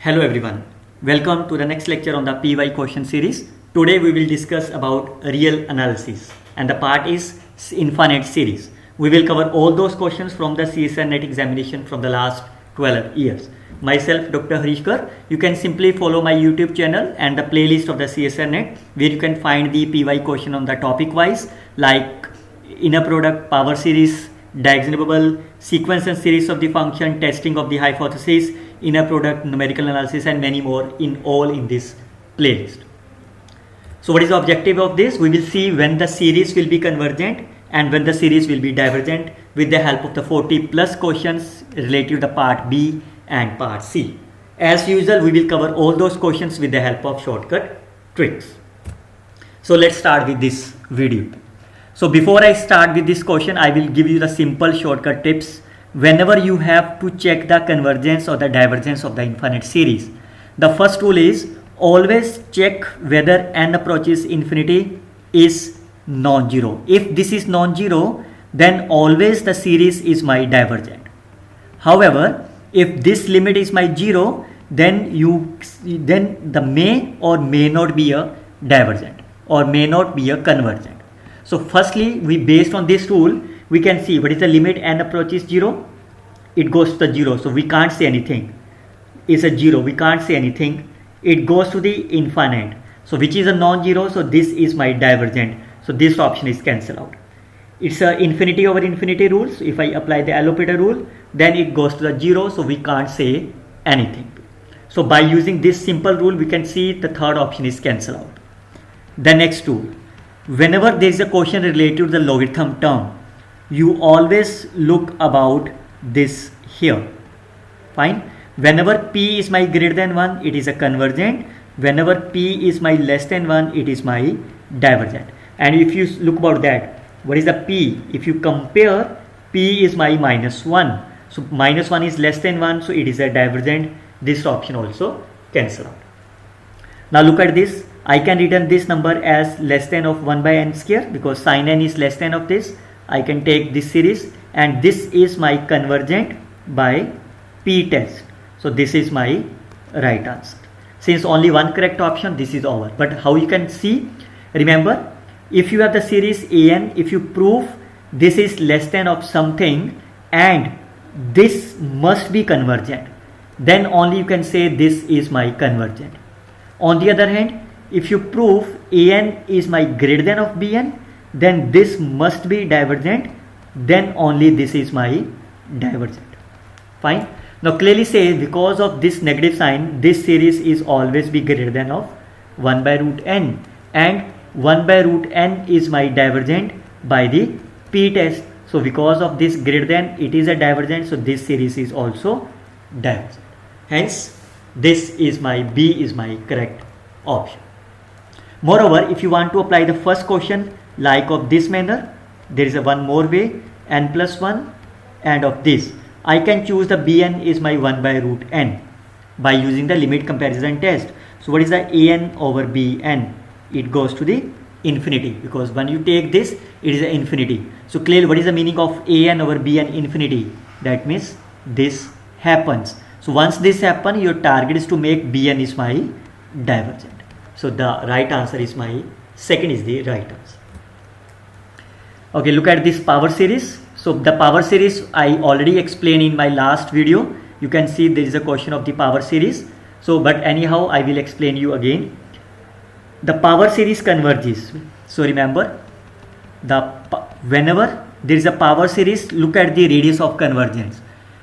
Hello everyone, welcome to the next lecture on the PY question series. Today we will discuss about real analysis and the part is infinite series. We will cover all those questions from the CSIR NET examination from the last 12 years. Myself Dr. Harish. You can simply follow my YouTube channel and the playlist of the CSIR NET where you can find the PY question on the topic wise like inner product, power series, diagonal, sequence and series of the function, testing of the hypothesis, inner product, numerical analysis and many more in this playlist. So what is the objective of this? We will see when the series will be convergent and when the series will be divergent with the help of the 40 plus questions related to the part B and part C. As usual, we will cover all those questions with the help of shortcut tricks. So let's start with this video. So before I start with this question, I will give you the simple shortcut tips whenever you have to check the convergence or the divergence of the infinite series. The first rule is always check whether n approaches infinity is non-zero. If this is non-zero, then always the series is my divergent. However, if this limit is my 0, then the may or may not be a divergent or may not be a convergent. So firstly, based on this rule, we can see what is the limit n approaches 0. It goes to the 0, so we can't say anything. It's a 0, we can't say anything. It goes to the infinite, so which is a non-zero, so this is my divergent. So this option is cancelled out. It's a infinity over infinity rule. So if I apply the L'Hopital rule, then it goes to the 0, so we can't say anything. So by using this simple rule, we can see the third option is cancelled out. The next rule, whenever there is a question related to the logarithm term, you always look about this here. Fine. Whenever p is my greater than 1, it is a convergent. Whenever p is my less than 1, it is my divergent. And if you look about that, what is the p? If you compare, p is my minus 1. So minus 1 is less than 1, so it is a divergent. This option also cancel out. Now look at this. I can return this number as less than of 1 by n square because sin n is less than of this. I can take this series and this is my convergent by p test. So this is my right answer. Since only one correct option, this is over. But how you can see? Remember, if you have the series an, if you prove this is less than of something and this must be convergent, then only you can say this is my convergent. On the other hand, if you prove an is my greater than of bn, then this must be divergent, then only this is my divergent. Fine. Now clearly say because of this negative sign, this series is always be greater than of 1 by root n, and 1 by root n is my divergent by the p test. So because of this greater than, it is a divergent, so this series is also divergent. Hence this is my B is my correct option. Moreover, if you want to apply the first question like of this manner, there is a one more way, n plus 1, and of this I can choose the bn is my 1 by root n by using the limit comparison test. So what is the an over bn? It goes to the infinity because when you take this, it is an infinity. So clearly what is the meaning of an over bn infinity? That means this happens. So once this happens, your target is to make bn is my divergent. So the right answer is my second is the right answer. Okay, look at this power series. So the power series I already explained in my last video. You can see there is a question of the power series. So but anyhow I will explain you again. The power series converges. So remember, whenever there is a power series, look at the radius of convergence.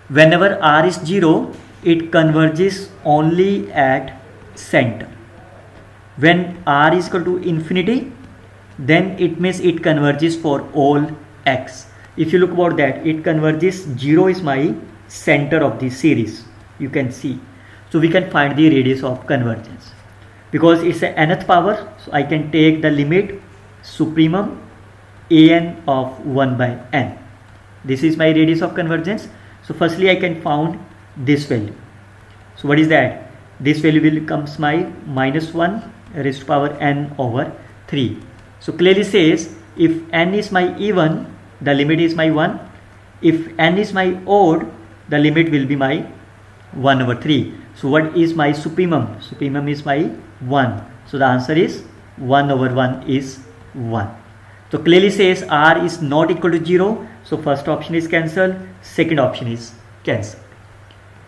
Whenever r is 0, it converges only at center. When r is equal to infinity, then it means it converges for all x. If you look about that, it converges, 0 is my center of the series, you can see. So we can find the radius of convergence. Because it's a nth power, so I can take the limit supremum an of 1 by n. This is my radius of convergence. So firstly I can found this value. So what is that? This value will becomes my minus 1 raised to power n over 3. So clearly says if n is my even, the limit is my 1. If n is my odd, the limit will be my 1 over 3. So what is my supremum? Supremum is my 1. So the answer is 1 over 1 is 1. So clearly says r is not equal to 0. So first option is cancelled. Second option is cancelled.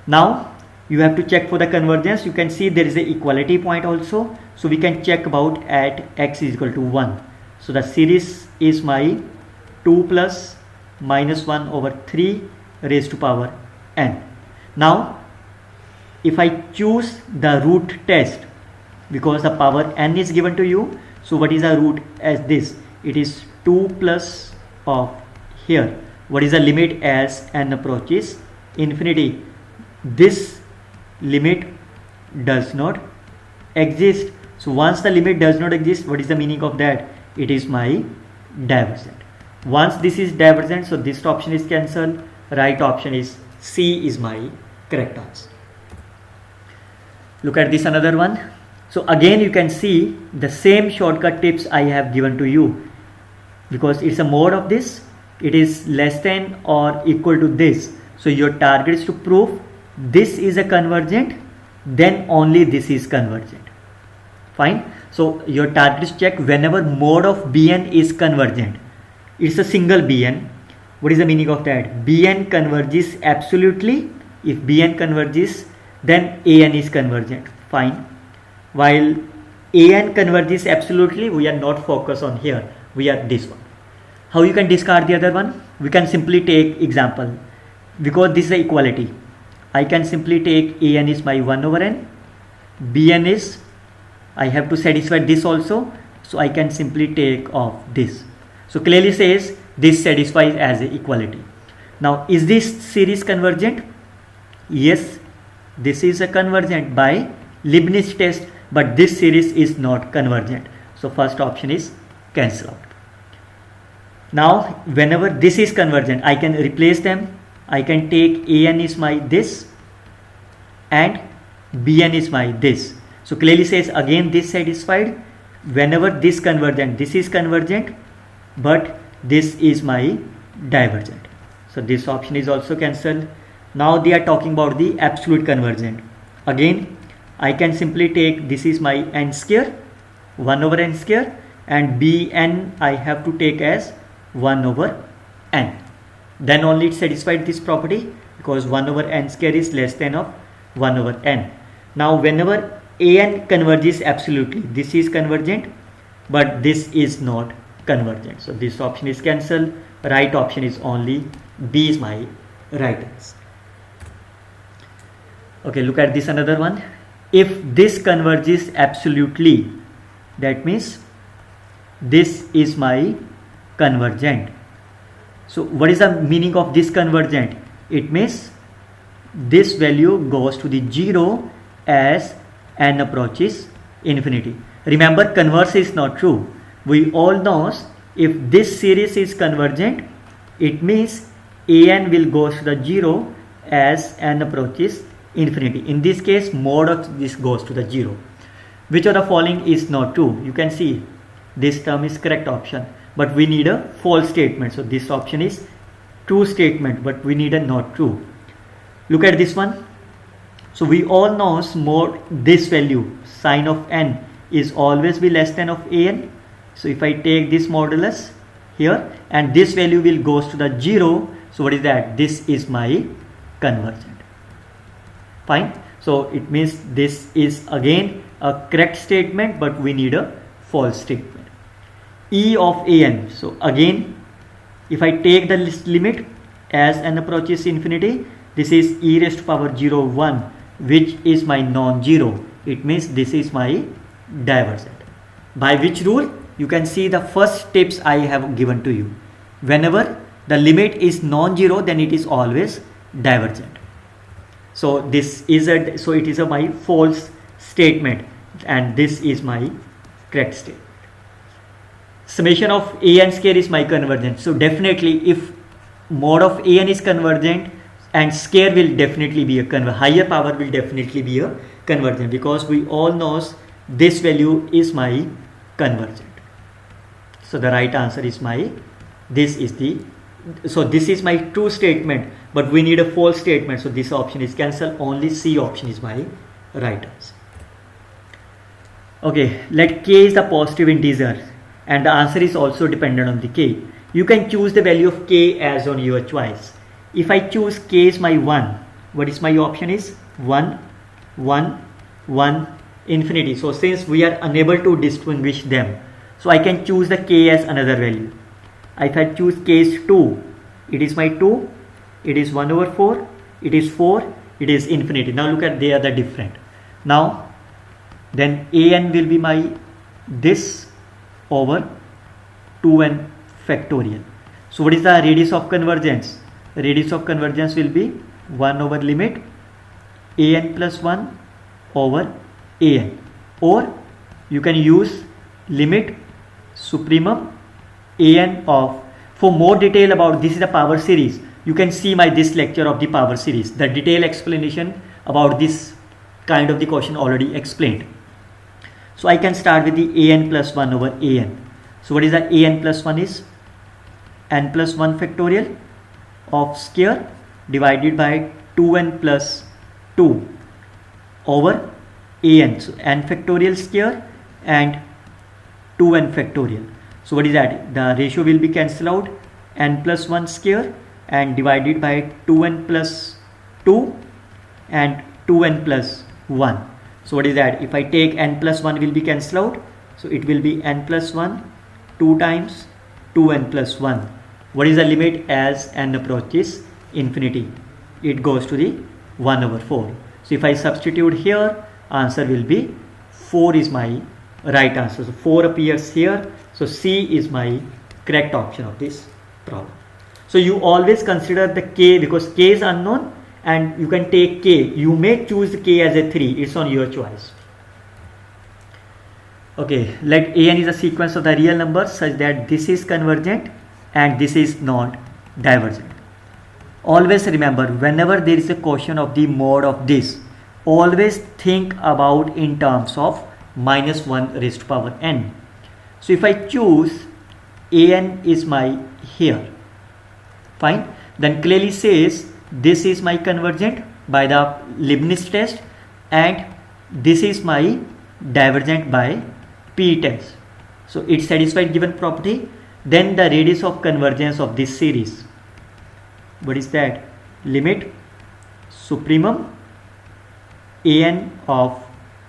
Now you have to check for the convergence. You can see there is a equality point also. So we can check about at x is equal to 1. So the series is my 2 plus minus 1 over 3 raised to power n. Now if I choose the root test, because the power n is given to you, so what is the root as this? It is 2 plus of here. What is the limit as n approaches infinity? This limit does not exist. So once the limit does not exist, what is the meaning of that? It is my divergent. Once this is divergent, so this option is cancelled. Right option is C is my correct answer. Look at this another one. So again you can see the same shortcut tips I have given to you, because it's a mode of this, it is less than or equal to this. So your target is to prove this is a convergent, then only this is convergent. Fine. So your target is check whenever mode of Bn is convergent. It's a single Bn. What is the meaning of that? Bn converges absolutely. If Bn converges, then An is convergent. Fine. While An converges absolutely, we are not focused on here. We are this one. How you can discard the other one? We can simply take example. Because this is the equality, I can simply take An is my 1 over n. Bn is, I have to satisfy this also. So I can simply take off this. So clearly says this satisfies as a equality. Now is this series convergent? Yes, this is a convergent by Leibniz test, but this series is not convergent. So first option is cancel out. Now whenever this is convergent, I can replace them. I can take An is my this and Bn is my this. So clearly says again this satisfied. Whenever this convergent, this is convergent, but this is my divergent. So this option is also cancelled. Now they are talking about the absolute convergent. Again I can simply take this is my n square, 1 over n square, and Bn I have to take as 1 over n. Then only it satisfied this property, because 1 over n square is less than of 1 over n. Now whenever An converges absolutely, this is convergent, but this is not convergent. So this option is cancelled. Right option is only B is my right answer. Okay, look at this another one. If this converges absolutely, that means this is my convergent. So what is the meaning of this convergent? It means this value goes to the 0 as n approaches infinity. Remember, converse is not true. We all know if this series is convergent, it means An will go to the 0 as n approaches infinity. In this case, mode of this goes to the 0. Which of the following is not true? You can see this term is correct option, but we need a false statement. So this option is true statement, but we need a not true. Look at this one. So we all know mode this value sine of n is always be less than of An. So if I take this modulus here and this value will goes to the 0, so what is that? This is my convergent. Fine. So it means this is again a correct statement, but we need a false statement. E of An. So again, if I take the limit as n approaches infinity, this is e raised to power 0 1, which is my non-zero. It means this is my divergent. By which rule? You can see the first tips I have given to you. Whenever the limit is non-zero, then it is always divergent. So this is my false statement, and this is my correct statement. Summation of An square is my convergent. So definitely if mode of An is convergent, and square will definitely be a higher power will definitely be a convergent, because we all know this value is my convergent. So the right answer is this is the so this is my true statement, but we need a false statement, so this option is cancelled. Only C option is my right answer. Okay, let k is the positive integer and the answer is also dependent on the k. You can choose the value of k as on your choice. If I choose k is my 1, what is my option is 1, 1, 1, infinity. So since we are unable to distinguish them, so I can choose the k as another value. If I choose k is 2, it is my 2, it is 1 over 4, it is 4, it is infinity. Now look at, they are the different. Now then an will be my this over 2n factorial. So what is the radius of convergence? Radius of convergence will be 1 over limit an plus 1 over an, or you can use limit supremum an of. For more detail about this is the power series, you can see my this lecture of the power series. The detailed explanation about this kind of the question already explained. So I can start with the an plus 1 over an. So what is the an plus 1 is n plus 1 factorial of square divided by 2n plus 2 over an. So n factorial square and 2n factorial. So what is that? The ratio will be cancelled out, n plus 1 square and divided by 2n plus 2 and 2n plus 1. So what is that? If I take n plus 1 will be cancelled out, so it will be n plus 1 2 times 2n plus 1. What is the limit as n approaches infinity? It goes to the 1 over 4. So if I substitute here, answer will be 4 is my right answer. So 4 appears here. So C is my correct option of this problem. So you always consider the k, because k is unknown and you can take k. You may choose k as a 3. It's on your choice. Okay, let an is a sequence of the real numbers such that this is convergent and this is not divergent. Always remember, whenever there is a question of the mode of this, always think about in terms of minus 1 raised to power n. So if I choose an is my here, fine, then clearly says this is my convergent by the Leibniz test and this is my divergent by P test. So it satisfied given property. Then the radius of convergence of this series, what is that? Limit supremum an of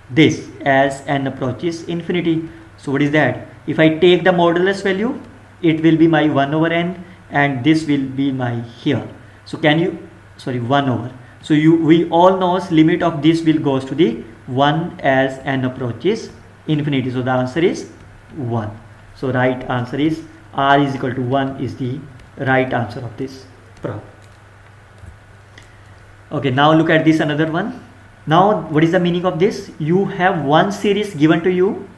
this as n approaches infinity. So what is that? If I take the modulus value, it will be my 1 over n and this will be my here. So can you, sorry, 1 over. So we all know limit of this will goes to the 1 as n approaches infinity. So the answer is 1. So right answer is r is equal to 1 is the right answer of this problem. Okay, now look at this another one. Now what is the meaning of this? You have one series given to you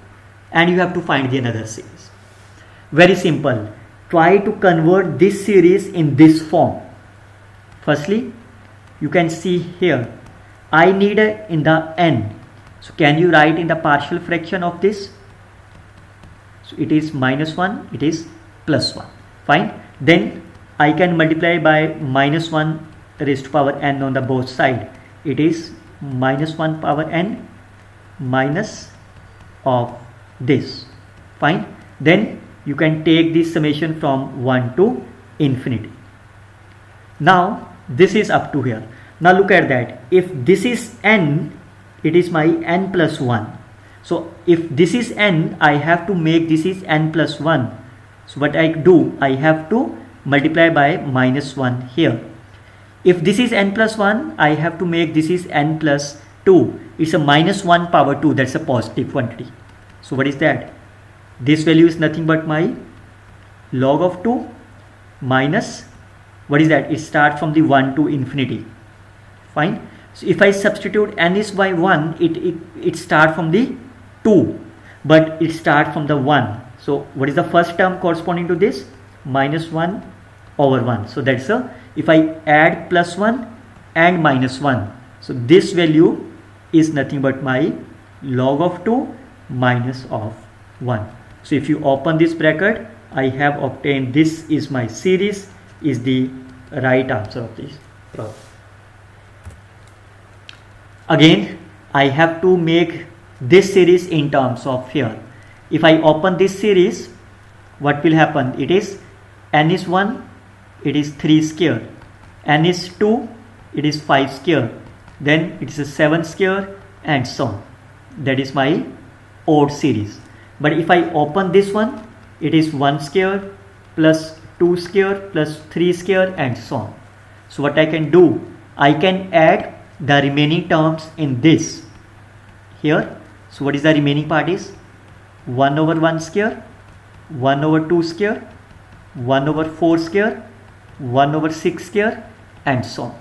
and you have to find the another series. Very simple. Try to convert this series in this form. Firstly, you can see here I need a in the n. So can you write in the partial fraction of this? So it is minus 1, it is plus 1. Fine. Then I can multiply by minus 1 raised to power n on the both side. It is minus 1 power n minus of this. Fine. Then you can take this summation from 1 to infinity. Now this is up to here. Now look at that. If this is n, it is my n plus 1. So if this is n, I have to make this is n plus 1. So what I do, I have to multiply by minus 1 here. If this is n plus 1, I have to make this is n plus 2. It's a minus 1 power 2. That's a positive quantity. So what is that? This value is nothing but my log of 2 minus, what is that? It starts from the 1 to infinity. Fine. So if I substitute n is by 1, it starts from the 2, but it starts from the 1. So what is the first term corresponding to this? Minus 1 over 1. So that's a, if I add plus 1 and minus 1. So this value is nothing but my log of 2 minus of 1. So if you open this bracket, I have obtained this is my series is the right answer of this problem. Again, I have to make this series in terms of here. If I open this series, what will happen? It is n is 1, it is 3 square, n is 2, it is 5 square, then it is a 7 square, and so on. That is my odd series. But if I open this one, it is 1 square plus 2 square plus 3 square and so on. So what I can do, I can add the remaining terms in this here. So what is the remaining part is 1 over 1 square, 1 over 2 square, 1 over 4 square, 1 over 6 square and so on.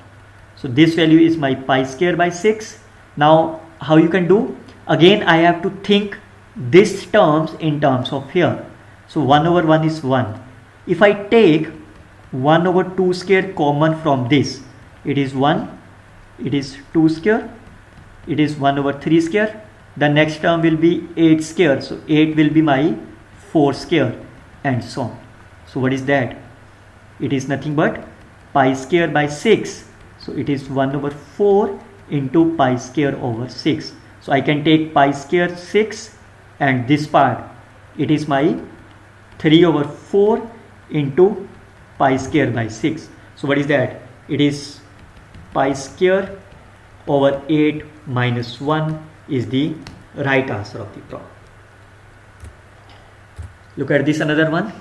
So this value is my pi square by 6. Now how you can do? Again I have to think these terms in terms of here. So 1 over 1 is 1. If I take 1 over 2 square common from this, it is 1, it is 2 square, it is 1 over 3 square. The next term will be 8 square. So 8 will be my 4 square and so on. So what is that? It is nothing but pi square by 6. So it is 1 over 4 into pi square over 6. So I can take pi square 6 and this part, it is my 3 over 4 into pi square by 6. So what is that? It is pi square over 8 minus 1 is the right answer of the problem. Look at this another one.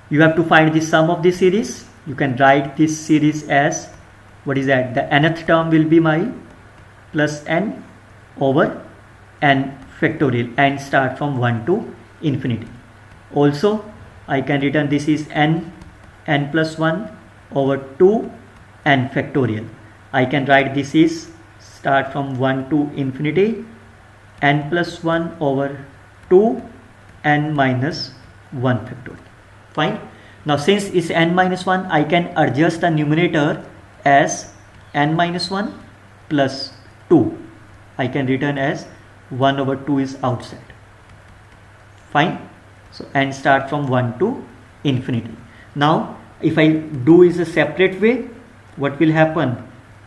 You have to find the sum of the series. You can write this series as, what is that? The nth term will be my plus n over n factorial, and start from 1 to infinity. Also I can return this is n plus 1 over 2 n factorial. I can write this is start from 1 to infinity n plus 1 over 2 n minus 1 factorial. Fine. Now since it's n minus 1, I can adjust the numerator as n minus 1 plus 2. I can return as 1 over 2 is outside. Fine. So n start from 1 to infinity. Now if I do is a separate way, what will happen?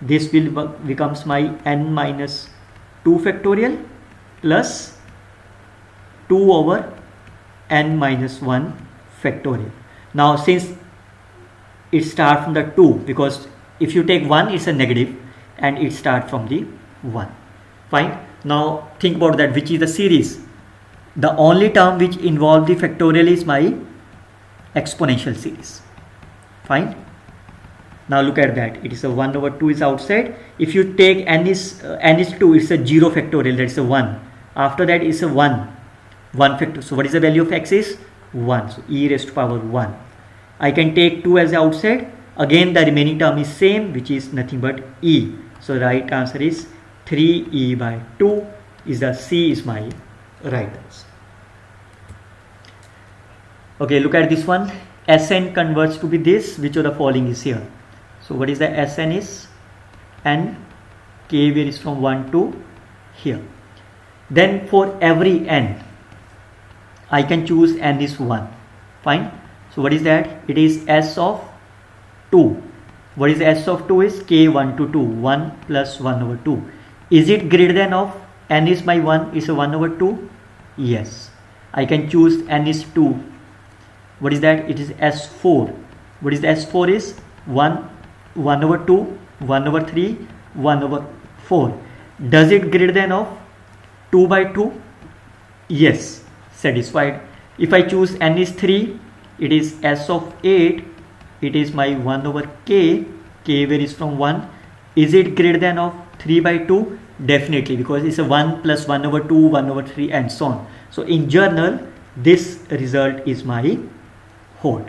This will becomes my n minus 2 factorial plus 2 over n minus 1 factorial. Now since it starts from the 2, because if you take 1 it's a negative and it starts from the 1. Fine. Now think about that, which is the series. The only term which involves the factorial is my exponential series. Fine. Now look at that, it is a 1 over 2 is outside. If you take n is 2, it's a 0 factorial, that is a 1. After that is a 1 factor. So what is the value of x is 1, so e raised to power 1. I can take 2 as outside. Again the remaining term is same, which is nothing but e. So right answer is 3e by 2 is the C is my right answer. Okay, look at this one. Sn converts to be this, which of the following is here. So what is the Sn is n, k varies from 1 to here. Then for every n, I can choose n is 1. Fine. So what is that? It is s of 2. What is s of 2 is k 1 to 2, 1 plus 1 over 2. Is it greater than of n is my 1 is a 1 over 2? Yes. I can choose n is 2. What is that? It is s4. What is the s4 is 1 over 2, 1 over 3, 1 over 4. Does it greater than of 2 by 2? Yes. Satisfied. If I choose n is 3, it is s of 8. It is my 1 over k. K varies from 1. Is it greater than of 3 by 2? Definitely, because it's a 1 plus 1 over 2, 1 over 3 and so on. So in general, this result is my hold.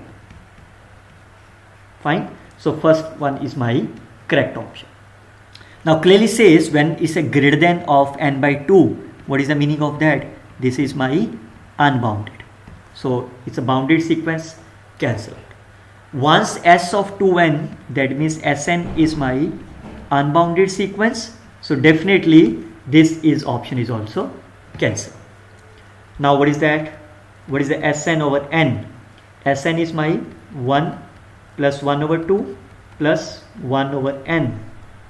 Fine. So first one is my correct option. Now clearly says when it's a greater than of n by 2. What is the meaning of that? This is my unbounded. So it's a bounded sequence, cancelled. Once s of 2n, that means Sn is my unbounded sequence. So definitely this is option is also cancelled. Now what is that? What is the Sn over n? Sn is my 1 plus 1 over 2 plus 1 over n.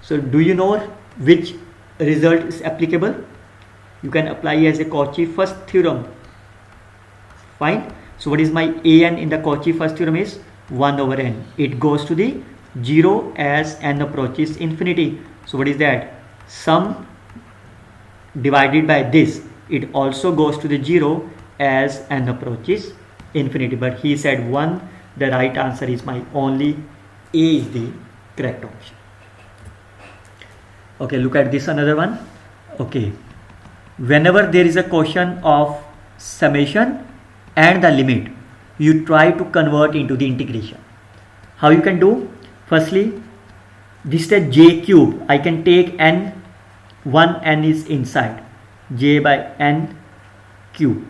So do you know which result is applicable? You can apply as a Cauchy first theorem. Fine. So what is my an in the Cauchy first theorem is 1 over n. It goes to the 0 as n approaches infinity. So what is that? Sum divided by this. It also goes to the 0 as n approaches infinity. But he said 1. The right answer is my only A is the correct option. Okay, look at this another one. Okay, whenever there is a question of summation and the limit, you try to convert into the integration. How you can do? Firstly, this is a j cube. I can take n, 1n is inside, j by n cube.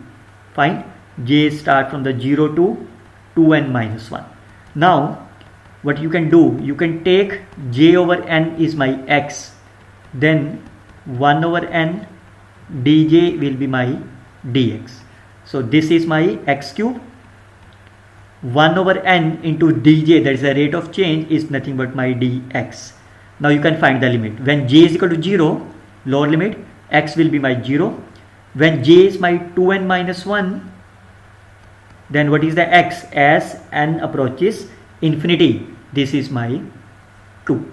Fine. J start from the 0 to 2n minus 1. Now what you can do, you can take j over n is my x, then 1 over n dj will be my dx. So this is my x cube. 1 over n into dj, that is the rate of change, is nothing but my dx. Now you can find the limit. When j is equal to 0, lower limit, x will be my 0. When j is my 2n minus 1, then what is the x as n approaches infinity? This is my 2.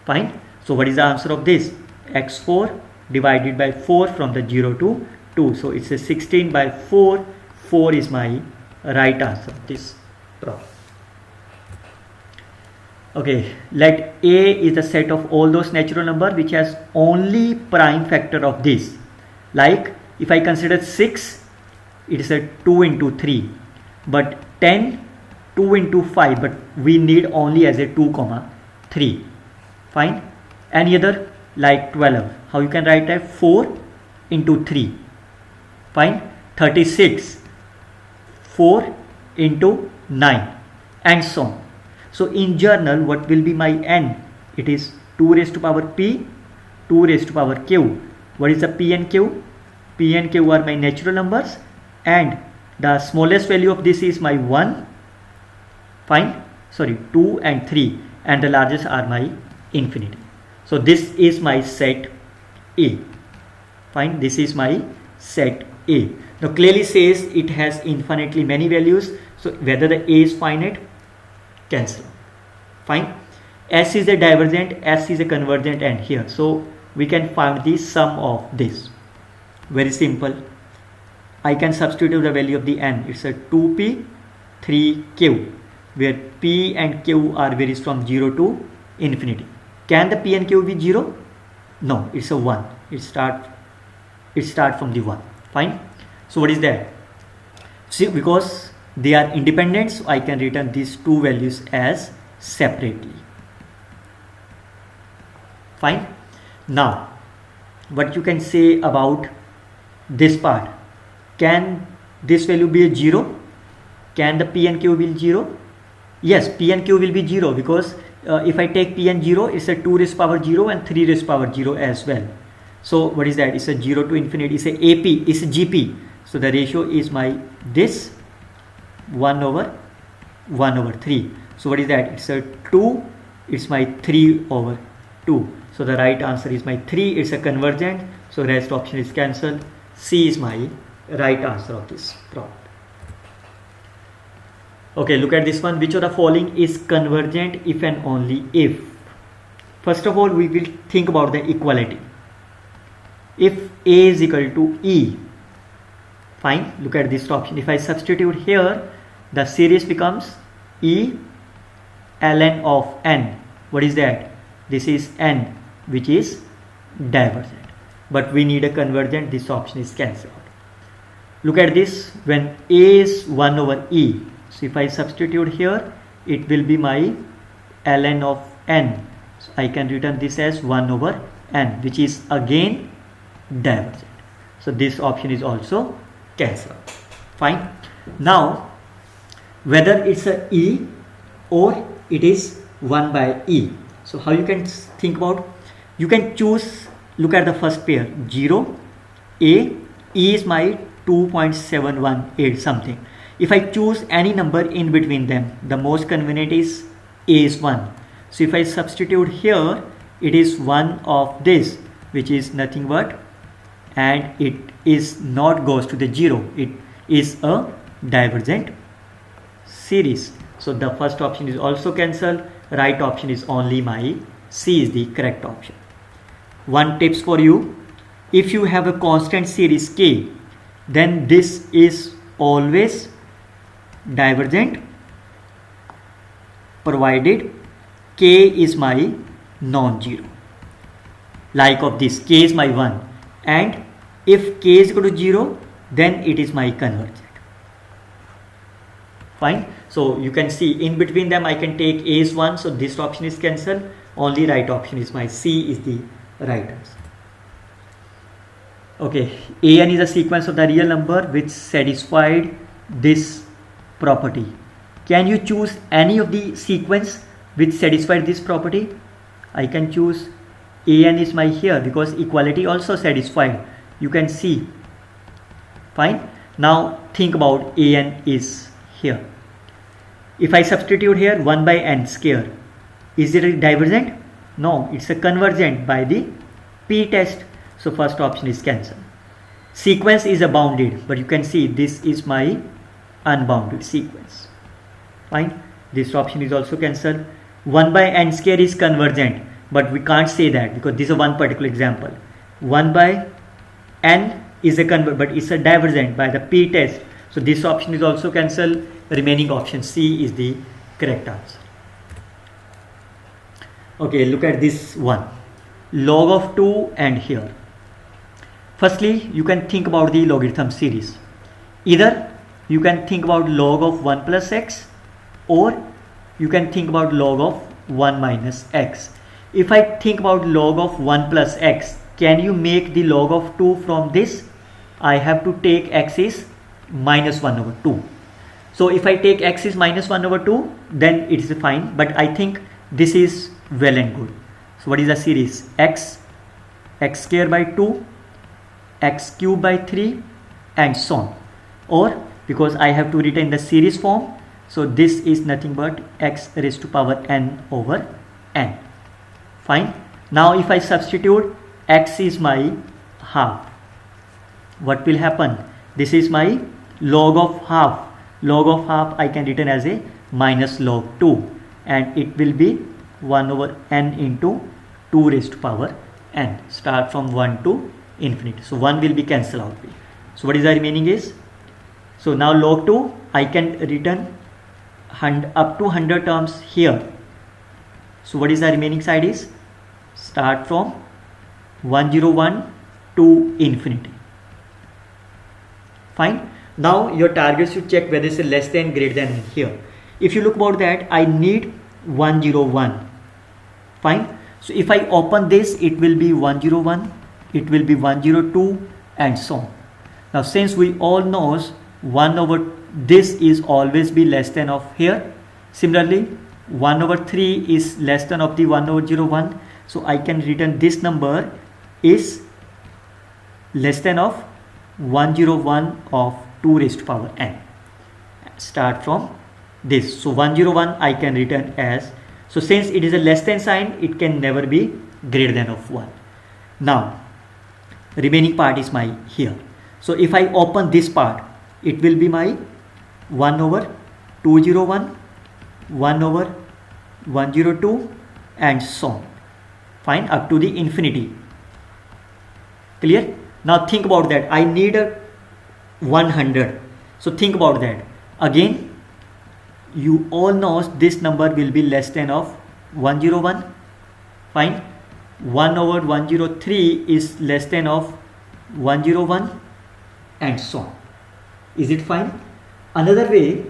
Fine. So what is the answer of this? x4 divided by 4 from the 0 to 2. So it's a 16 by 4. 4 is my right answer of this problem. Okay, let A is the set of all those natural numbers which has only prime factor of this. Like if I consider 6, it is a 2 into 3, but 10, 2 into 5, but we need only as a 2 comma 3. Fine. Any other? Like 12. How you can write that? 4 into 3. Fine. 36. 4 into 9, and so on. So in journal, what will be my n? It is 2 raised to power p, 2 raised to power q. What is the p and q? P and q are my natural numbers, and the smallest value of this is my 1. Fine. Sorry, 2 and 3, and the largest are my infinity. So this is my set A. Fine. This is my set A. Now clearly says it has infinitely many values. So whether the A is finite, cancel. Fine. S is a divergent, S is a convergent, and here. So we can find the sum of this. Very simple. I can substitute the value of the n. It's a 2p, 3q, where p and q are varies from 0 to infinity. Can the p and q be 0? No, it's a 1. It start from the 1. Fine. So what is that? See, because they are independent, so I can return these two values as separately. Fine. Now what you can say about this part? Can this value be a 0? Can the p and q be 0? Yes, p and q will be 0, because if I take p and 0, it's a 2 raised to power 0 and 3 raised to power 0 as well. So what is that? It's a 0 to infinity. It's a AP, it's a GP. So the ratio is my this 1 over 3. So what is that? It's a 2. It's my 3 over 2. So the right answer is my 3. It's a convergent. So rest option is cancelled. C is my right answer of this problem. Okay, look at this one. Which of the following is convergent if and only if? First of all, we will think about the equality. If A is equal to E, fine, look at this option. If I substitute here, the series becomes E ln of n. What is that? This is n, which is divergent. But we need a convergent. This option is cancelled. Look at this. When A is 1 over E, so if I substitute here, it will be my ln of n. So I can return this as 1 over n, which is again divergent. So this option is also cancelled. Fine. Now whether it's a E or it is 1 by E. So how you can think about? You can choose. Look at the first pair, 0, A, E is my 2.718 something. If I choose any number in between them, the most convenient is a is 1. So if I substitute here, it is one of this, which is nothing but, and it is not goes to the 0. It is a divergent series. So the first option is also cancelled. Right option is only my C is the correct option. One tips for you: if you have a constant series K, then this is always divergent provided K is my non-zero. Like of this, K is my 1, and if K is equal to 0, then it is my convergent. Fine. So you can see in between them I can take A is 1, so this option is cancelled. Only right option is my C is the right answer. Okay, An is a sequence of the real number which satisfied this property. Can you choose any of the sequence which satisfied this property? I can choose An is my here because equality also satisfied. You can see. Fine. Now think about An is here. If I substitute here 1 by n square, is it a divergent? No, it's a convergent by the p test. So first option is cancelled. Sequence is a bounded, but you can see this is my unbounded sequence. Fine. This option is also cancelled. 1 by n square is convergent, but we can't say that because this is one particular example. 1 by n is a convergent, but it's a divergent by the p test. So this option is also cancelled. Remaining option C is the correct answer. Okay, look at this one. Log of 2 and here. Firstly, you can think about the logarithm series. Either you can think about log of 1 plus x, or you can think about log of 1 minus x. If I think about log of 1 plus x, can you make the log of 2 from this? I have to take x is minus 1 over 2. So if I take x is minus 1 over 2, then it is fine, but I think this is well and good. So what is the series? X square by 2, x cube by 3, and so on. Or because I have to retain the series form, so this is nothing but x raised to power n over n. Fine. Now if I substitute x is my half, what will happen? This is my log of half. Log of half I can written as a minus log 2, and it will be 1 over n into 2 raised to power n. Start from 1 to infinity. So 1 will be cancelled out. So what is the remaining is? So now log 2 I can return up to 100 terms here. So what is the remaining side is? Start from 101 to infinity. Fine. Now your target should check whether it's less than greater than here. If you look about that, I need 101. Fine. So if I open this, it will be 101, it will be 102, and so on. Now since we all knows 1 over this is always be less than of here. Similarly 1 over 3 is less than of the 1 over 01. So I can return this number is less than of 101 of 2 raised to power n. Start from this. So 101 I can return as, so since it is a less than sign, it can never be greater than of 1. Now remaining part is my here. So if I open this part, it will be my 1 over 201, 1 over 102, and so on. Fine, up to the infinity. Clear? Now think about that. I need a 100. So think about that. Again, you all know this number will be less than of 101. Fine. 1 over 103 is less than of 101, and so on. Is it fine? Another way,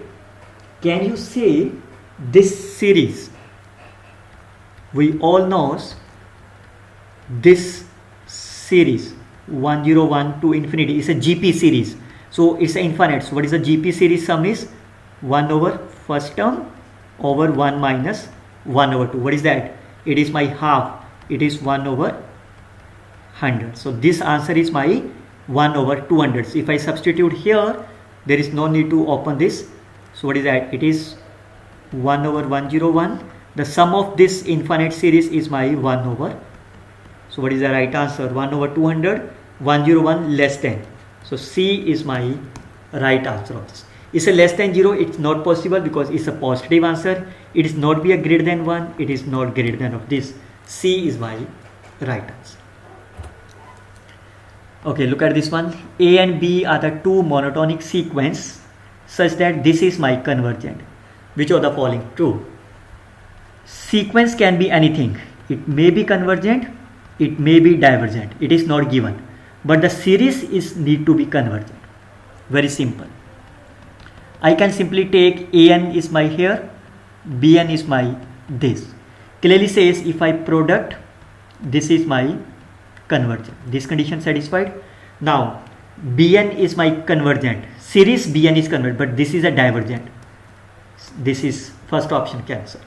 can you say this series? We all know this series 101 to infinity is a GP series. So it's infinite. So what is the GP series sum is? 1 over first term over 1 minus 1 over 2. What is that? It is my half. It is 1 over 100. So this answer is my 1 over 200. So if I substitute here, there is no need to open this. So what is that? It is 1 over 101. The sum of this infinite series is my 1 over. So what is the right answer? 1 over 200, 101 less than. So C is my right answer of this. It's a less than 0. It's not possible because it's a positive answer. It is not be a greater than 1. It is not greater than of this. C is my right answer. Okay, look at this one. A and B are the two monotonic sequence such that this is my convergent. Which of the following true? Sequence can be anything. It may be convergent, it may be divergent. It is not given. But the series is need to be convergent. Very simple. I can simply take AN is my here, BN is my this. Clearly says if I product, this is my convergent. This condition satisfied. Now BN is my convergent. Series BN is convergent, but this is a divergent. This is first option cancel.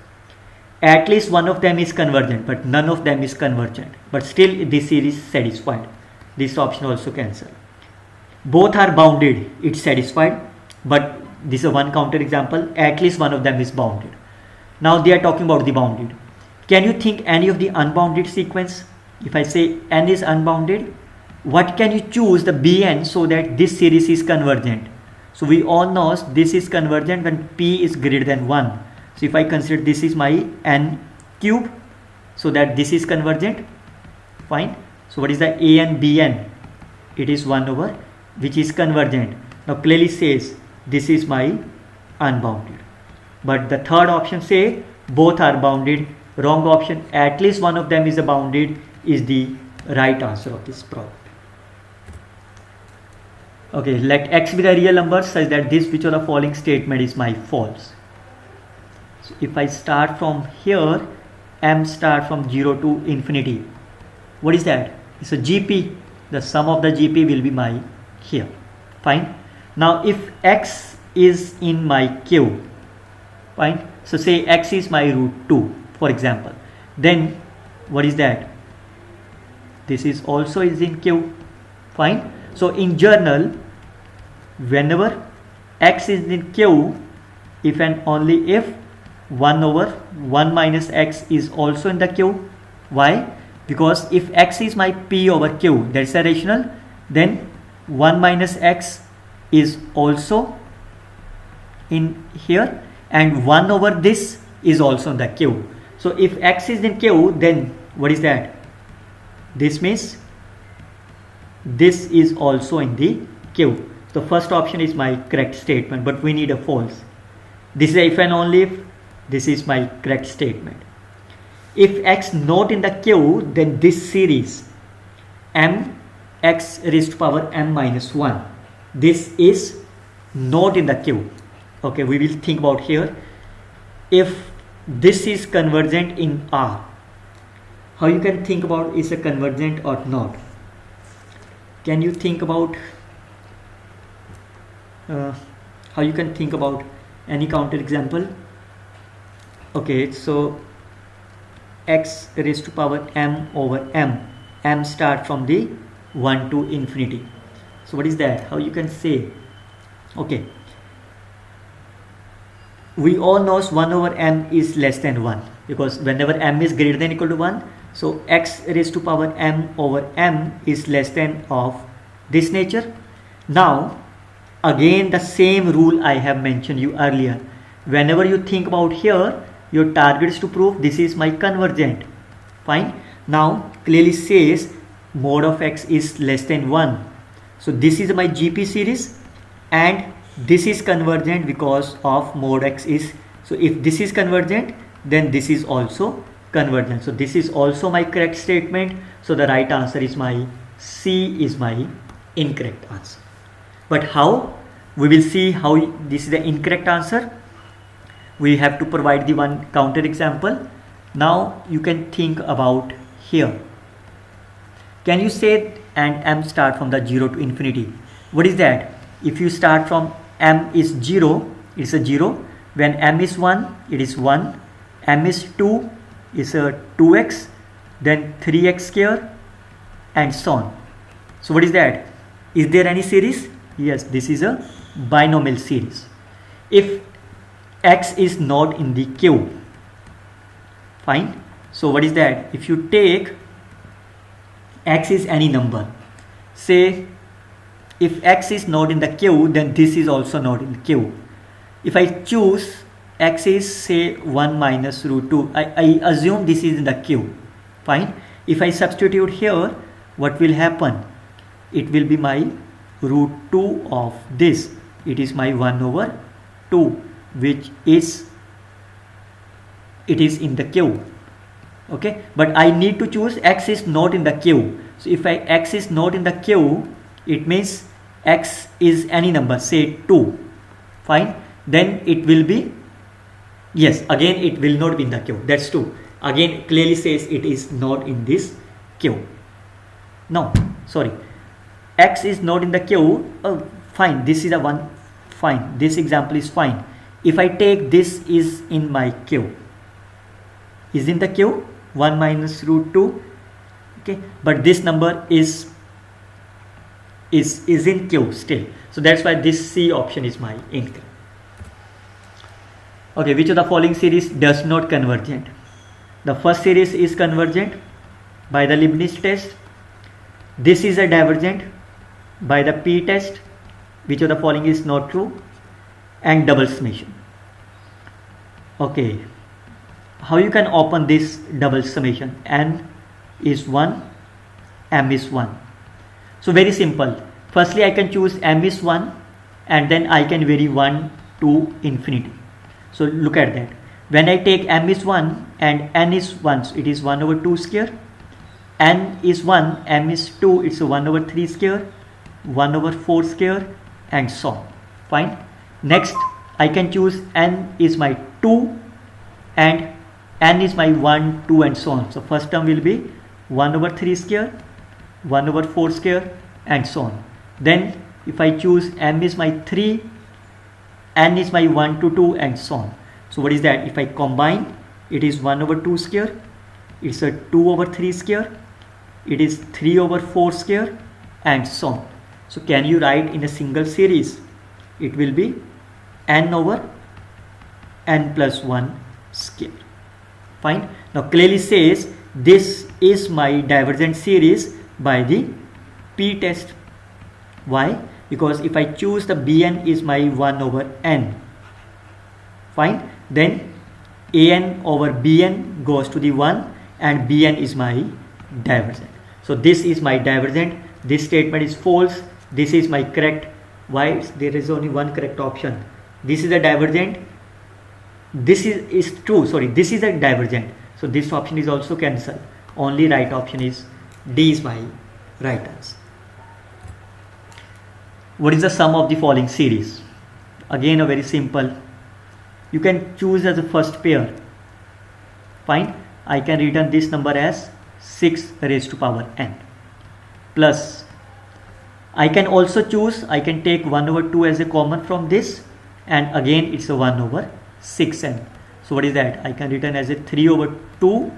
At least one of them is convergent, but none of them is convergent. But still this series satisfied. This option also cancel. Both are bounded, it's satisfied, but this is one counter example. At least one of them is bounded. Now they are talking about the bounded. Can you think any of the unbounded sequence? If I say n is unbounded, what can you choose the Bn so that this series is convergent? So we all know this is convergent when p is greater than 1. So if I consider this is my n cube, so that this is convergent, fine. So what is the a and bn? It is 1 over, which is convergent. Now clearly says this is my unbounded. But the third option say both are bounded. Wrong option. At least one of them is a bounded is the right answer of this problem. Okay, let x be the real number such that this which of the following statement is my false. So if I start from here, m start from 0 to infinity. What is that? It's a GP. The sum of the GP will be my here. Fine. Now if x is in my Q, fine. So say x is my root 2, for example. Then what is that? This is also is in Q. Fine. So in general, whenever x is in Q, if and only if 1 over 1 minus x is also in the Q. Why? Because if x is my p over q, that's a rational, then 1 minus x is also in here, and 1 over this is also in the q. So if x is in q, then what is that? This means this is also in the q. So first option is my correct statement, but we need a false. This is if and only if. This is my correct statement. If x not in the q, then this series m x raised to power m minus 1, this is not in the q. Okay, we will think about here. If this is convergent in R, how you can think about is a convergent or not? Can you think about how you can think about any counter example? Okay, so x raised to power m over m start from the 1 to infinity. So what is that? How you can say? Okay, we all know 1 over m is less than 1, because whenever m is greater than or equal to 1, so x raised to power m over m is less than of this nature. Now again the same rule I have mentioned you earlier. Whenever you think about here, your target is to prove this is my convergent. Fine. Now clearly says mod of x is less than 1. So this is my GP series and this is convergent because of mod x is. So if this is convergent, then this is also convergent. So this is also my correct statement. So the right answer is my C is my incorrect answer. But how? We will see how this is the incorrect answer. We have to provide the one counter example. Now you can think about here. Can you say and m start from the 0 to infinity? What is that? If you start from m is 0, it's a 0. When m is 1, it is 1. M is 2, is a 2x. Then 3x square and so on. So what is that? Is there any series? Yes, this is a binomial series. If x is not in the Q, fine. So what is that? If you take x is any number, say if x is not in the Q, then this is also not in the Q. If I choose x is say 1 minus root 2, I assume this is in the Q, fine. If I substitute here, what will happen? It will be my root 2 of this. It is my 1 over 2, which is in the Q. Okay, but I need to choose x is not in the Q. So if x is not in the Q, it means x is any number, say 2, fine. Then it will be, yes, again it will not be in the Q. That's 2. Again clearly says it is not in this Q. No, sorry, x is not in the Q. Oh, fine, this is a 1, fine, this example is fine. If I take this is in my Q, is in the Q, 1 minus root 2, okay, but this number is in Q still. So that's why this C option is my incorrect. Okay, which of the following series does not convergent? The first series is convergent by the Leibniz test. This is a divergent by the P test. Which of the following is not true? And double summation. Okay, how you can open this double summation? N is 1, M is 1. So very simple. Firstly, I can choose M is 1 and then I can vary 1 to infinity. So look at that. When I take M is 1 and N is 1, so it is 1 over 2 square. N is 1, M is 2, it's a 1 over 3 square, 1 over 4 square, and so on. Fine. Next, I can choose N is my 2 and N is my 1, 2, and so on. So first term will be 1 over 3 square, 1 over 4 square, and so on. Then if I choose M is my 3, N is my 1 to 2, and so on. So what is that? If I combine, it is 1 over 2 square, it's a 2 over 3 square, it is 3 over 4 square, and so on. So can you write in a single series? It will be N over N plus 1 square. Fine. Now clearly says this is my divergent series by the P test. Why? Because if I choose the Bn is my 1 over N, fine, then An over Bn goes to the 1 and Bn is my divergent. So this is my divergent. This statement is false. This is my correct. Why? There is only one correct option. This is a divergent. This is true. Sorry, this is a divergent. So this option is also cancelled. Only right option is D is my right answer. What is the sum of the following series? Again, a very simple. You can choose as a first pair. Fine. I can return this number as 6 raised to power n. Plus, I can also choose, I can take 1 over 2 as a common from this, and again it's a 1 over 6n. So what is that? I can return as a 3 over 2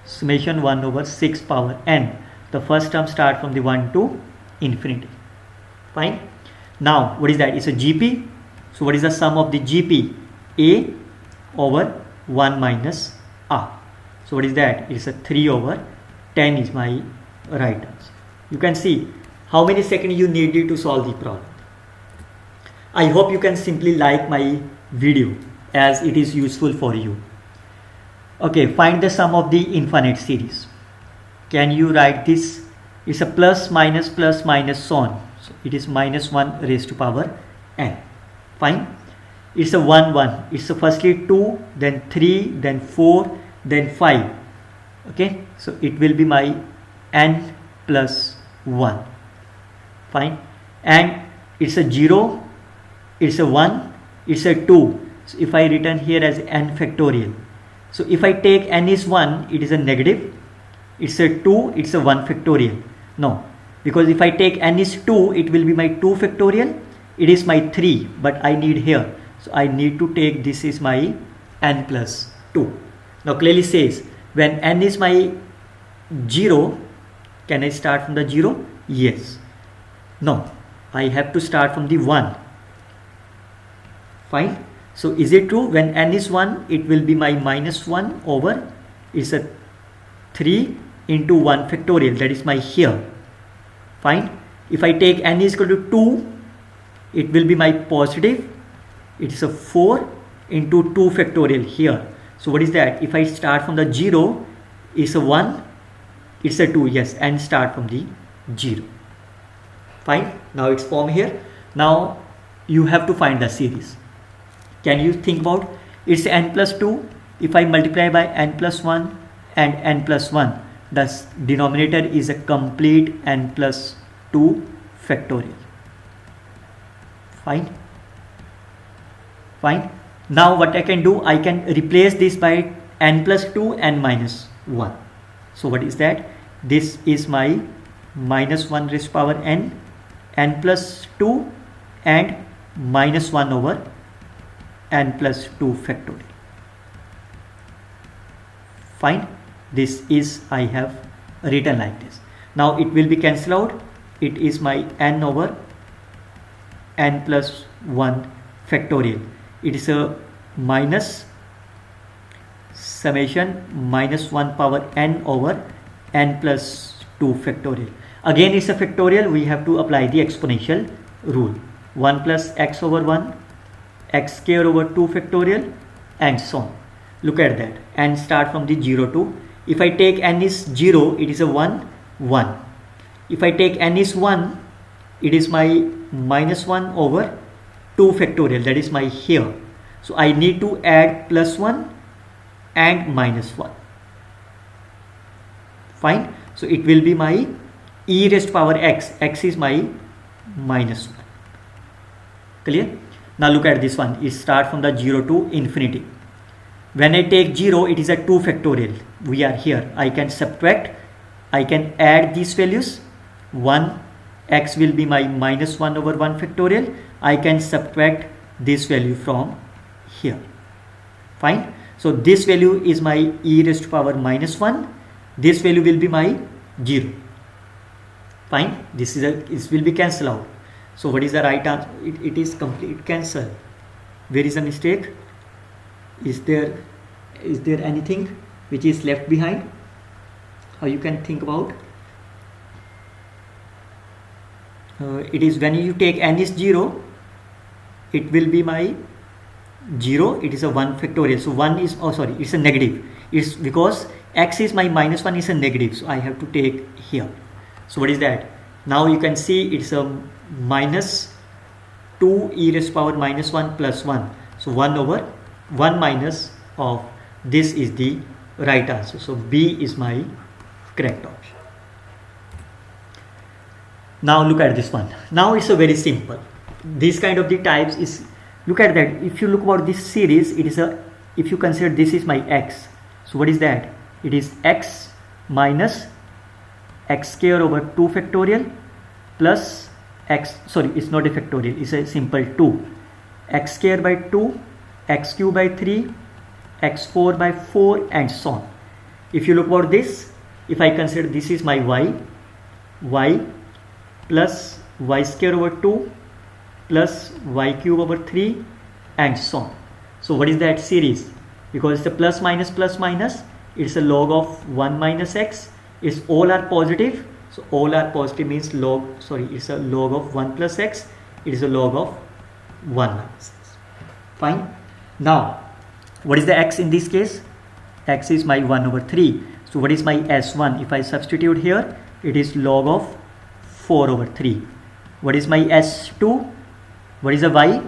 summation 1 over 6 power n. The first term start from the 1 to infinity. Fine. Now what is that? It's a GP. So what is the sum of the GP? A over 1 minus R. So what is that? It's a 3 over 10 is my right answer. You can see how many seconds you needed to solve the problem. I hope you can simply like my video as it is useful for you. Okay, find the sum of the infinite series. Can you write this? It's a plus minus so on. So it is minus 1 raised to power n. Fine. It's a 1 1. It's a firstly 2, then 3, then 4, then 5. Okay, so it will be my n plus 1. Fine. And it's a 0, it's a 1, it's a 2. So if I written here as n factorial, so if I take n is 1, it is a negative, it's a 2, it's a 1 factorial. No, because if I take n is 2, it will be my 2 factorial, it is my 3, but I need here, so I need to take this is my n plus 2. Now clearly says when n is my 0, can I start from the 0? Yes. No, I have to start from the 1. Fine. So is it true? When n is 1, it will be my minus 1 over is a 3 into 1 factorial, that is my here. Fine. If I take n is equal to 2, it will be my positive. It is a 4 into 2 factorial here. So what is that? If I start from the 0, it's a 1, it's a 2, yes, and start from the 0. Fine. Now it's formed here. Now you have to find the series. Can you think about? It's n plus 2. If I multiply by n plus 1 and n plus 1, the denominator is a complete n plus 2 factorial. Fine. Fine. Now what I can do, I can replace this by n plus 2 and minus 1. So what is that? This is my minus 1 raised to power n, n plus 2 and minus 1 over n plus 2 factorial. Fine. This is I have written like this. Now it will be cancelled out. It is my n over n plus 1 factorial. It is a minus summation minus 1 power n over n plus 2 factorial. Again it's a factorial, we have to apply the exponential rule. 1 plus x over 1, x square over 2 factorial, and so on. Look at that. And start from the 0 to, if I take n is 0, it is a 1, 1. If I take n is 1, it is my minus 1 over 2 factorial, that is my here. So I need to add plus 1 and minus 1. Fine. So it will be my e raised to power x. X is my minus 1. Clear? Now look at this one. It starts from the 0 to infinity. When I take 0, it is a 2 factorial. We are here. I can subtract. I can add these values. 1, x will be my minus 1 over 1 factorial. I can subtract this value from here. Fine. So this value is my e raised to power minus 1. This value will be my 0. Fine. This will be cancelled out. So what is the right answer? It is complete cancel. Where is the mistake? Is there anything which is left behind? How you can think about? It is when you take n is 0, it will be my 0. It is a 1 factorial. So 1 is, oh sorry, it's a negative. It's because x is my minus 1 is a negative. So I have to take here. So what is that? Now you can see it's a minus 2 e raised to power minus 1 plus 1. So 1 over 1 minus of this is the right answer. So B is my correct option. Now look at this one. Now it's a very simple. This kind of the types is, look at that. If you look about this series, it is a, if you consider this is my x. So what is that? It is x minus x square over 2 factorial plus x, sorry, it's not a factorial, it's a simple 2. X square by 2, x cube by 3, x4 by 4, and so on. If you look about this, if I consider this is my y plus y square over 2 plus y cube over 3, and so on. So what is that series? Because it's a plus minus, it's a log of 1 minus x. It's all are positive. So all are positive means log, sorry, it's a log of 1 plus x. It is a log of 1 minus x. Fine. Now, what is the x in this case? X is my 1 over 3. So what is my s1? If I substitute here, it is log of 4 over 3. What is my s2? What is the y?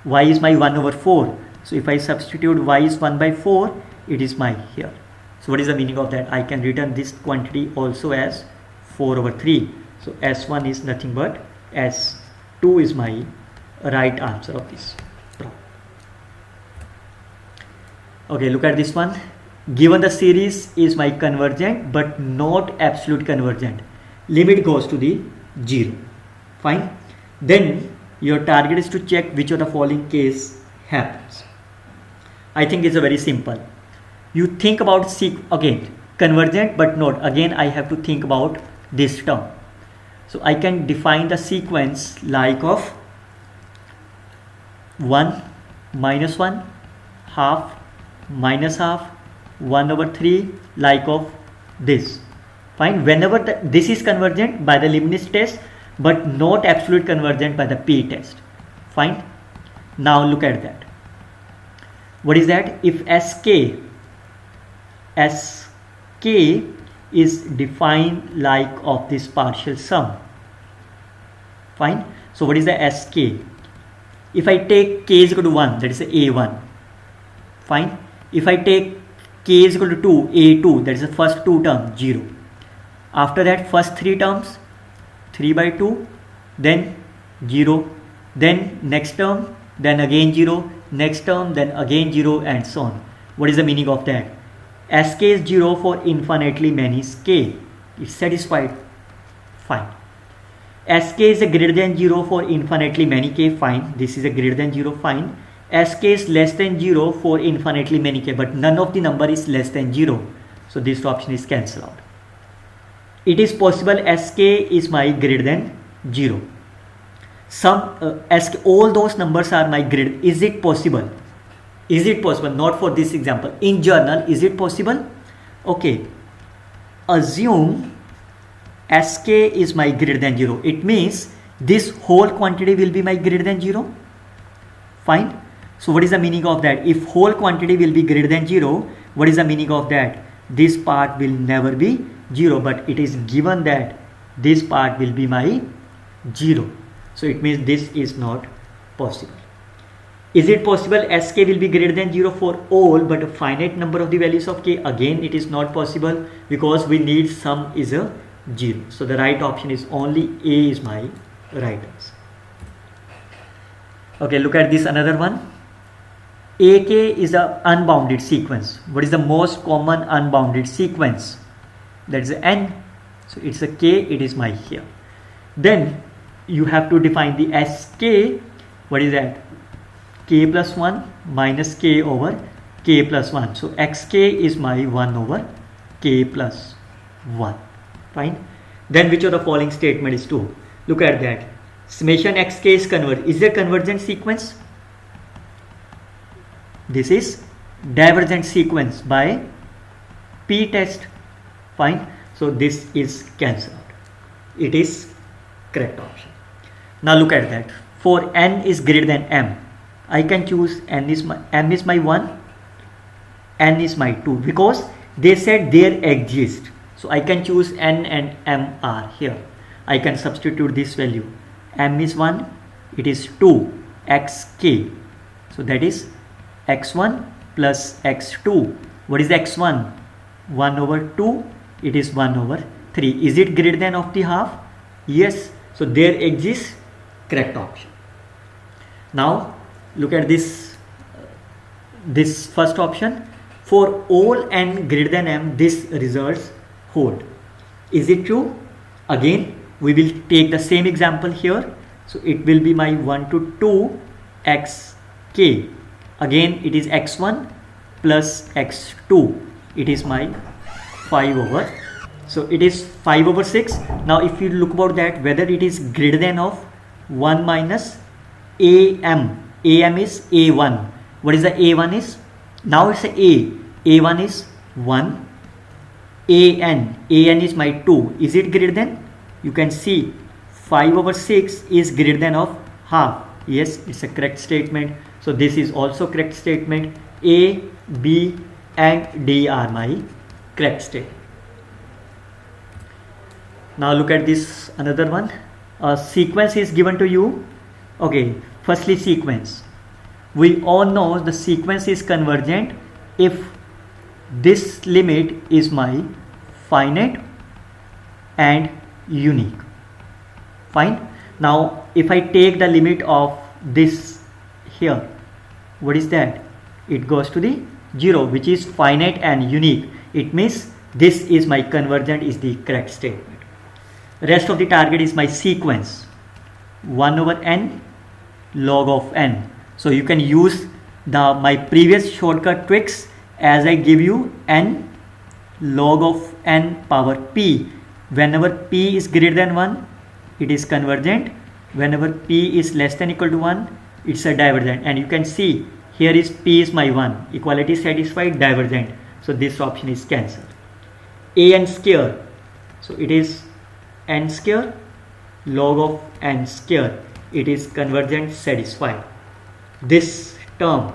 Y is my 1 over 4. So if I substitute y is 1 by 4, it is my here. So what is the meaning of that? I can return this quantity also as 4 over 3. So S1 is nothing but S2 is my right answer of this problem. Okay, look at this one. Given the series is my convergent but not absolute convergent. Limit goes to the 0. Fine. Then your target is to check which of the following case happens. I think it's a very simple. You think about again convergent but not, again I have to think about this term. So I can define the sequence like of 1 minus 1, half minus half, 1 over 3, like of this. Fine. Whenever this is convergent by the Leibniz test, but not absolute convergent by the P test. Fine. Now look at that. What is that? If SK is defined like of this partial sum. Fine. So what is the SK? If I take k is equal to 1, that is a A1. Fine. If I take k is equal to 2, A2, that is the first two term, 0. After that, first three terms, 3 by 2, then 0, then next term, then again 0, next term, then again 0, and so on. What is the meaning of that? Sk is 0 for infinitely many k. It's satisfied. Fine. Sk is a greater than 0 for infinitely many k. Fine. This is a greater than 0. Fine. Sk is less than 0 for infinitely many k, but none of the number is less than 0. So this option is cancelled out. It is possible Sk is my greater than 0. All those numbers are my greater. Is it possible? Is it possible? Not for this example. In general, is it possible? Okay. Assume Sk is my greater than 0. It means this whole quantity will be my greater than 0. Fine. So what is the meaning of that? If whole quantity will be greater than 0, what is the meaning of that? This part will never be 0, but it is given that this part will be my 0. So it means this is not possible. Is it possible Sk will be greater than 0 for all but a finite number of the values of k? Again, it is not possible because we need sum is a 0. So the right option is only A is my right answer. Okay, look at this another one. AK is an unbounded sequence. What is the most common unbounded sequence? That is n. So it's a k, it is my here. Then you have to define the Sk. What is that? K plus 1 minus k over k plus 1. So xk is my 1 over k plus 1. Fine. Then which of the following statement is true? Look at that. Summation xk is convergent. Is there convergent sequence? This is divergent sequence by P test. Fine. So this is cancelled. It is correct option. Now look at that. For n is greater than m, I can choose m is my 1, n is my 2, because they said there exist. So I can choose n and m are here. I can substitute this value. M is 1, it is 2 xk. So that is x1 plus x2. What is x1? 1 over 2. It is 1 over 3. Is it greater than of the half? Yes. So there exists correct option. Now look at this first option. For all n greater than m, this results hold. Is it true? Again, we will take the same example here. So it will be my 1 to 2 xk. Again, it is x1 plus x2. It is my 5 over. So it is 5 over 6. Now if you look about that, whether it is greater than of 1 minus am. Am is a1. What is the a1 is? Now it's a. a1 is 1. an is my 2. Is it greater than? You can see 5 over 6 is greater than of half. Yes, it's a correct statement. So this is also correct statement. A, B and D are my correct statement. Now look at this another one. A sequence is given to you. Okay, firstly sequence. We all know the sequence is convergent if this limit is my finite and unique. Fine. Now if I take the limit of this here, what is that? It goes to the 0, which is finite and unique. It means this is my convergent is the correct statement. Rest of the target is my sequence 1 over n log of n. So you can use my previous shortcut tricks as I give you n log of n power p. Whenever p is greater than 1, it is convergent. Whenever p is less than equal to 1, it's a divergent, and you can see here is P is my 1, equality satisfied, divergent, so this option is cancelled. An square, so it is n square, log of n square, it is convergent, satisfied. This term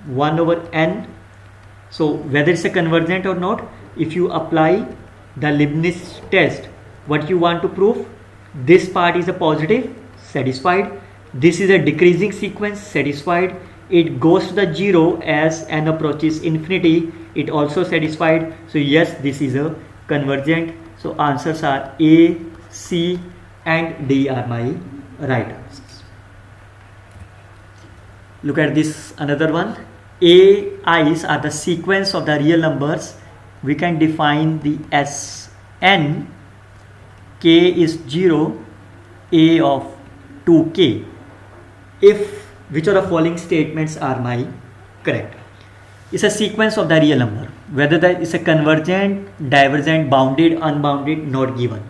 1 over n, so whether it's a convergent or not, if you apply the Leibniz test, what you want to prove, this part is a positive, satisfied, this is a decreasing sequence, satisfied, it goes to the 0 as n approaches infinity, it also satisfied. So yes, this is a convergent. So answers are A, C and D are my right answers. Look at this another one. AIs are the sequence of the real numbers. We can define the Sn, k is 0, a of 2k, if which of the following statements are my correct. It's a sequence of the real number, whether that is a convergent, divergent, bounded, unbounded, not given.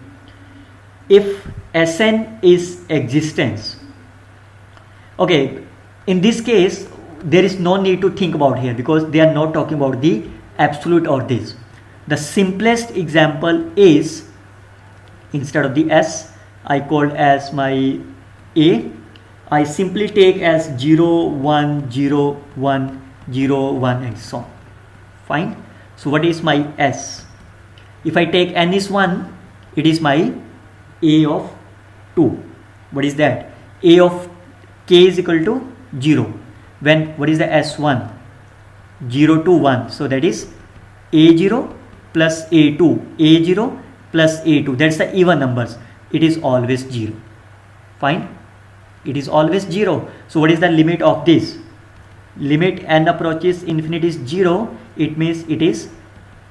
If Sn is existence, okay, in this case there is no need to think about here because they are not talking about the absolute or this. The simplest example is, instead of the S I called as my A, I simply take as 0, 1, 0, 1, 0, 1 and so on. Fine. So what is my S? If I take n is 1, it is my A of 2. What is that? A of k is equal to 0. When what is the S1? 0 to 1. So that is A0 plus A2. A0 plus A2. That's the even numbers. It is always 0. Fine. It is always 0. So what is the limit of this? Limit n approaches infinity is 0. It means it is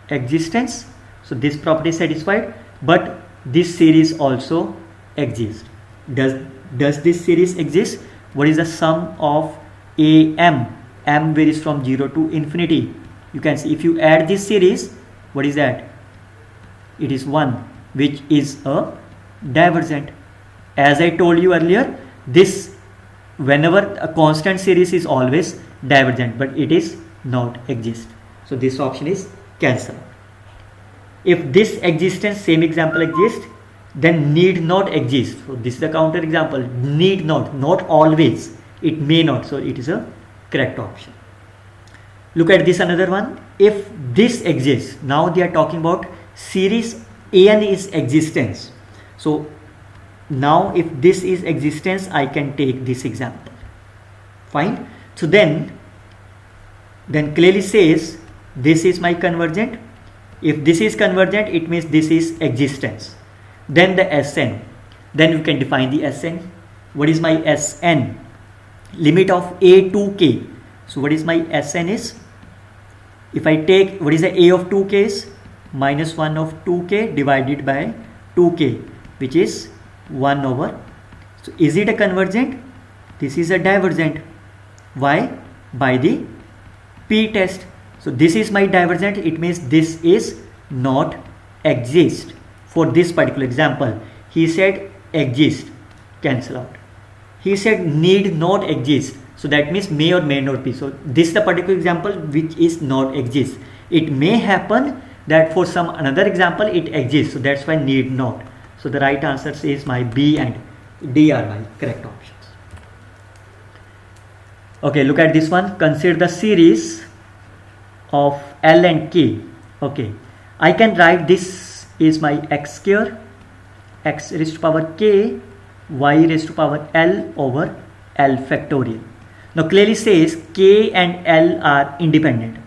existence. So this property is satisfied. But this series also exists. Does this series exist? What is the sum of am? M varies from 0 to infinity. You can see if you add this series, what is that? It is 1, which is a divergent. As I told you earlier, this whenever a constant series is always divergent, but it is not exist. So this option is cancelled. If this existence, same example exists, then need not exist. So this is a counter example. Need not always. It may not. So it is a correct option. Look at this another one. If this exists, now they are talking about series an is existence. So now if this is existence, I can take this example. Fine. So then clearly says this is my convergent. If this is convergent, it means this is existence. Then the Sn. Then we can define the Sn. What is my Sn? Limit of a to k. So what is my Sn is? If I take what is the a of 2k is minus 1 of 2k divided by 2k, which is 1 over. So is it a convergent? This is a divergent. Why? By the P test. So this is my divergent. It means this is not exist. For this particular example, he said exist, cancel out. He said need not exist. So that means may or may not be. So this is the particular example which is not exist. It may happen that for some another example it exists. So that's why need not. So the right answer is my B and D are my correct options. Okay, look at this one. Consider the series of L and K. Okay, I can write this is my x square, x raised to power k, y raised to power L over L factorial. Now clearly says k and L are independent.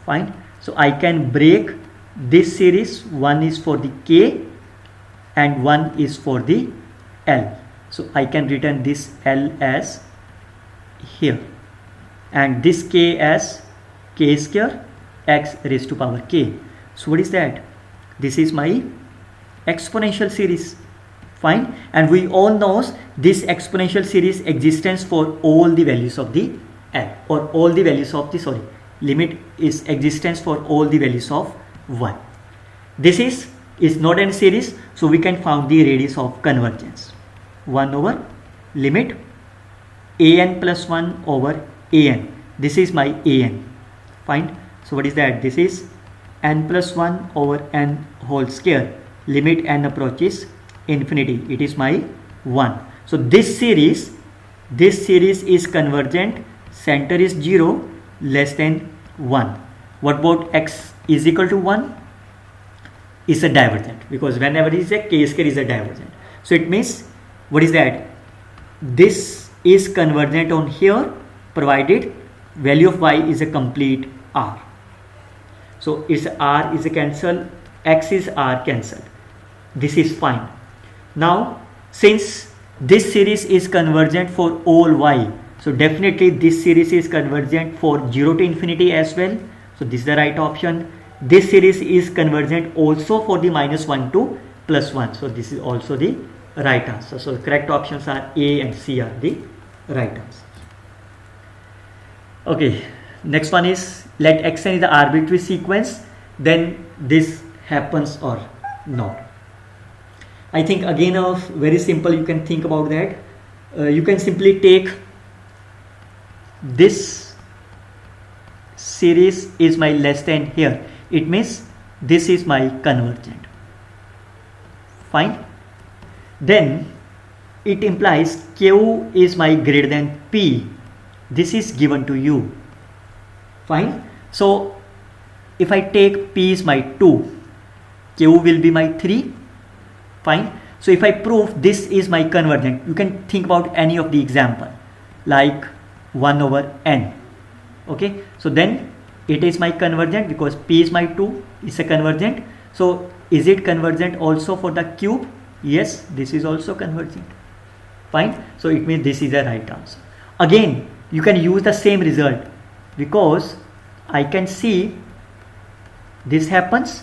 Fine. So I can break this series. One is for the k and one is for the L. So I can return this L as here and this k as k square x raised to power k. So what is that? This is my exponential series. Fine. And we all know this exponential series existence for all the values of the L or all the values of the limit is existence for all the values of 1. This is not any series, so we can find the radius of convergence. 1 over limit an plus 1 over an. This is my an. Fine. So what is that? This is n plus 1 over n whole square. Limit n approaches infinity. It is my 1. So this series is convergent. Center is 0 less than 1. What about x is equal to 1? Is a divergent, because whenever it is a k square is a divergent. So it means, what is that? This is convergent on here, provided value of y is a complete r. So its r is a cancel, x is r cancelled. This is fine. Now since this series is convergent for all y, so definitely this series is convergent for 0 to infinity as well. So this is the right option. This series is convergent also for the minus 1 to plus 1. So this is also the right answer. So the correct options are A and C are the right answers. Okay, next one is, let xn is the arbitrary sequence, then this happens or not. I think again very simple, you can think about that. You can simply take this series is my less than here. It means this is my convergent. Fine. Then it implies q is my greater than p. This is given to you. Fine. So if I take p is my 2, q will be my 3. Fine. So if I prove this is my convergent, you can think about any of the example like 1 over n. Okay. So then it is my convergent because p is my 2, is a convergent. So is it convergent also for the cube? Yes, this is also convergent. Fine. So it means this is the right answer. Again, you can use the same result because I can see this happens.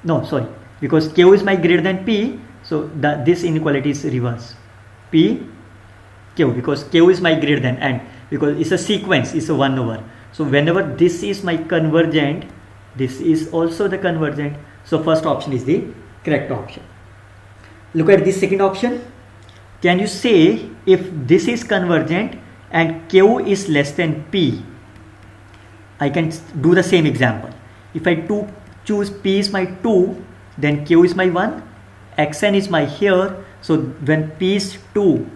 No, sorry, because q is my greater than p. So this inequality is reverse. P, q, because q is my greater than, and because it's a sequence, it's a 1 over. So whenever this is my convergent, this is also the convergent. So first option is the correct option. Look at this second option. Can you say if this is convergent and q is less than p? I can do the same example. If I choose p is my 2, then q is my 1, xn is my here. So when p is 2,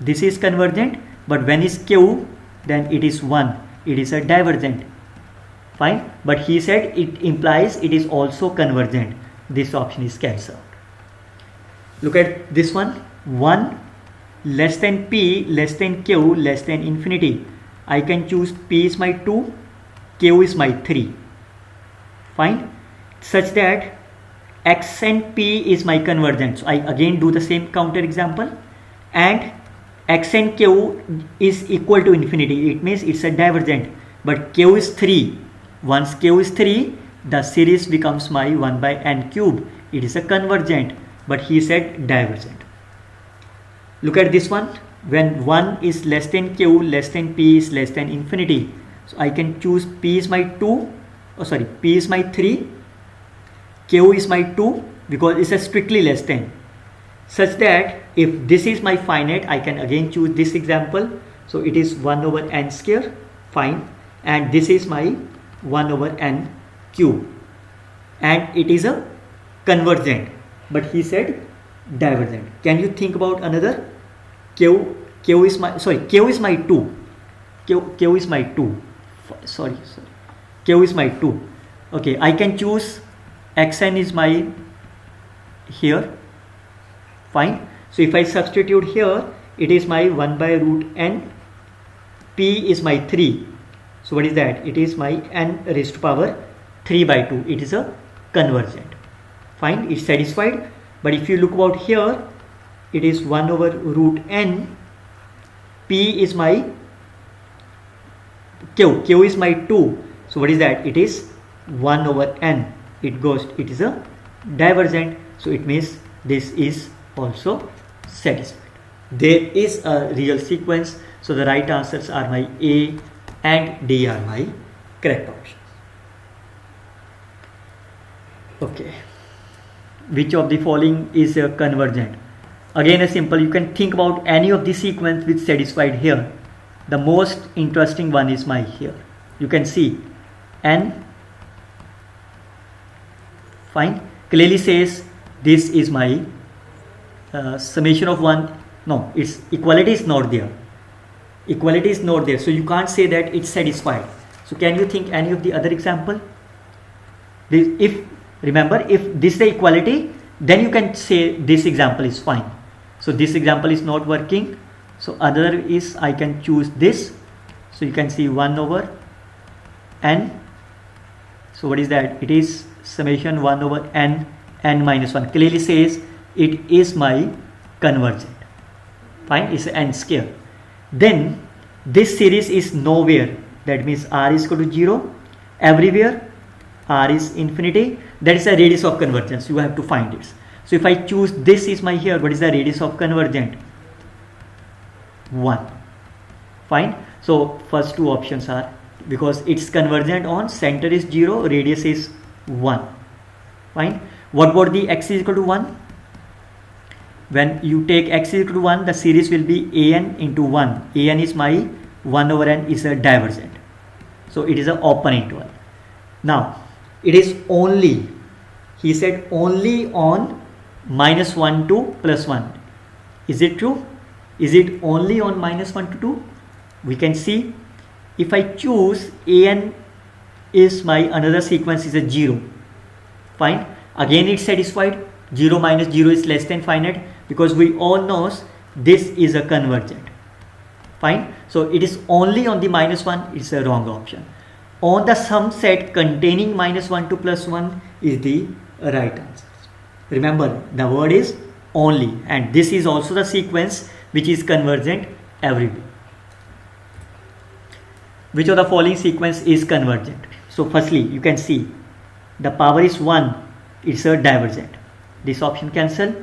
this is convergent, but when is q, then it is 1. It is a divergent. Fine. But he said it implies it is also convergent. This option is cancelled. Look at this one. 1 less than p less than q less than infinity. I can choose p is my 2, q is my 3. Fine. Such that x and p is my convergent. So I again do the same counter example, and x and q is equal to infinity. It means it's a divergent, but q is 3. Once q is 3, the series becomes my 1 by n cube. It is a convergent, but he said divergent. Look at this one. When 1 is less than q less than p is less than infinity. So I can choose p is my 2, p is my 3, q is my 2, because it's a strictly less than. Such that if this is my finite, I can again choose this example. So it is 1 over n square. Fine. And this is my 1 over n cube. And it is a convergent. But he said divergent. Can you think about another? q is my 2. q is my 2. Sorry. q is my 2. Okay, I can choose xn is my here. Fine. So if I substitute here, it is my 1 by root n. P is my 3. So what is that? It is my n raised to power 3 by 2. It is a convergent. Fine. It's satisfied. But if you look about here, it is 1 over root n. P is my q. q is my 2. So what is that? It is 1 over n. It is a divergent. So it means this is also satisfied. There is a real sequence. So the right answers are my A and D are my correct options. Okay. Which of the following is convergent? Again a simple, you can think about any of the sequence which satisfied here. The most interesting one is my here. You can see n, fine, clearly says this is my summation of 1. No, its equality is not there. Equality is not there, so you can't say that it's satisfied. So can you think any of the other example? If remember, if this is the equality, then you can say this example is fine. So this example is not working, so other is I can choose this. So you can see 1 over n. So what is that? It is summation 1 over n, n minus 1. Clearly says it is my convergent. Fine, it's n square. Then this series is nowhere. That means r is equal to 0. Everywhere r is infinity. That is the radius of convergence. You have to find it. So if I choose this is my here, what is the radius of convergent? 1. Fine. So first two options are, because it's convergent on center is 0, radius is 1. Fine. What about the x is equal to 1? When you take x is equal to 1, the series will be an into 1. An is my 1 over n is a divergent. So it is an open interval. Now it is only, he said only on minus 1 to plus 1. Is it true? Is it only on minus 1 to 2? We can see if I choose an is my another sequence is a 0. Fine. Again it's satisfied. 0 minus 0 is less than finite, because we all know this is a convergent. Fine. So it is only on the minus 1, it's a wrong option. On the sum set containing minus 1 to plus 1 is the right answer. Remember, the word is only, and this is also the sequence which is convergent everywhere. Which of the following sequence is convergent? So firstly, you can see the power is 1, it's a divergent. This option cancel.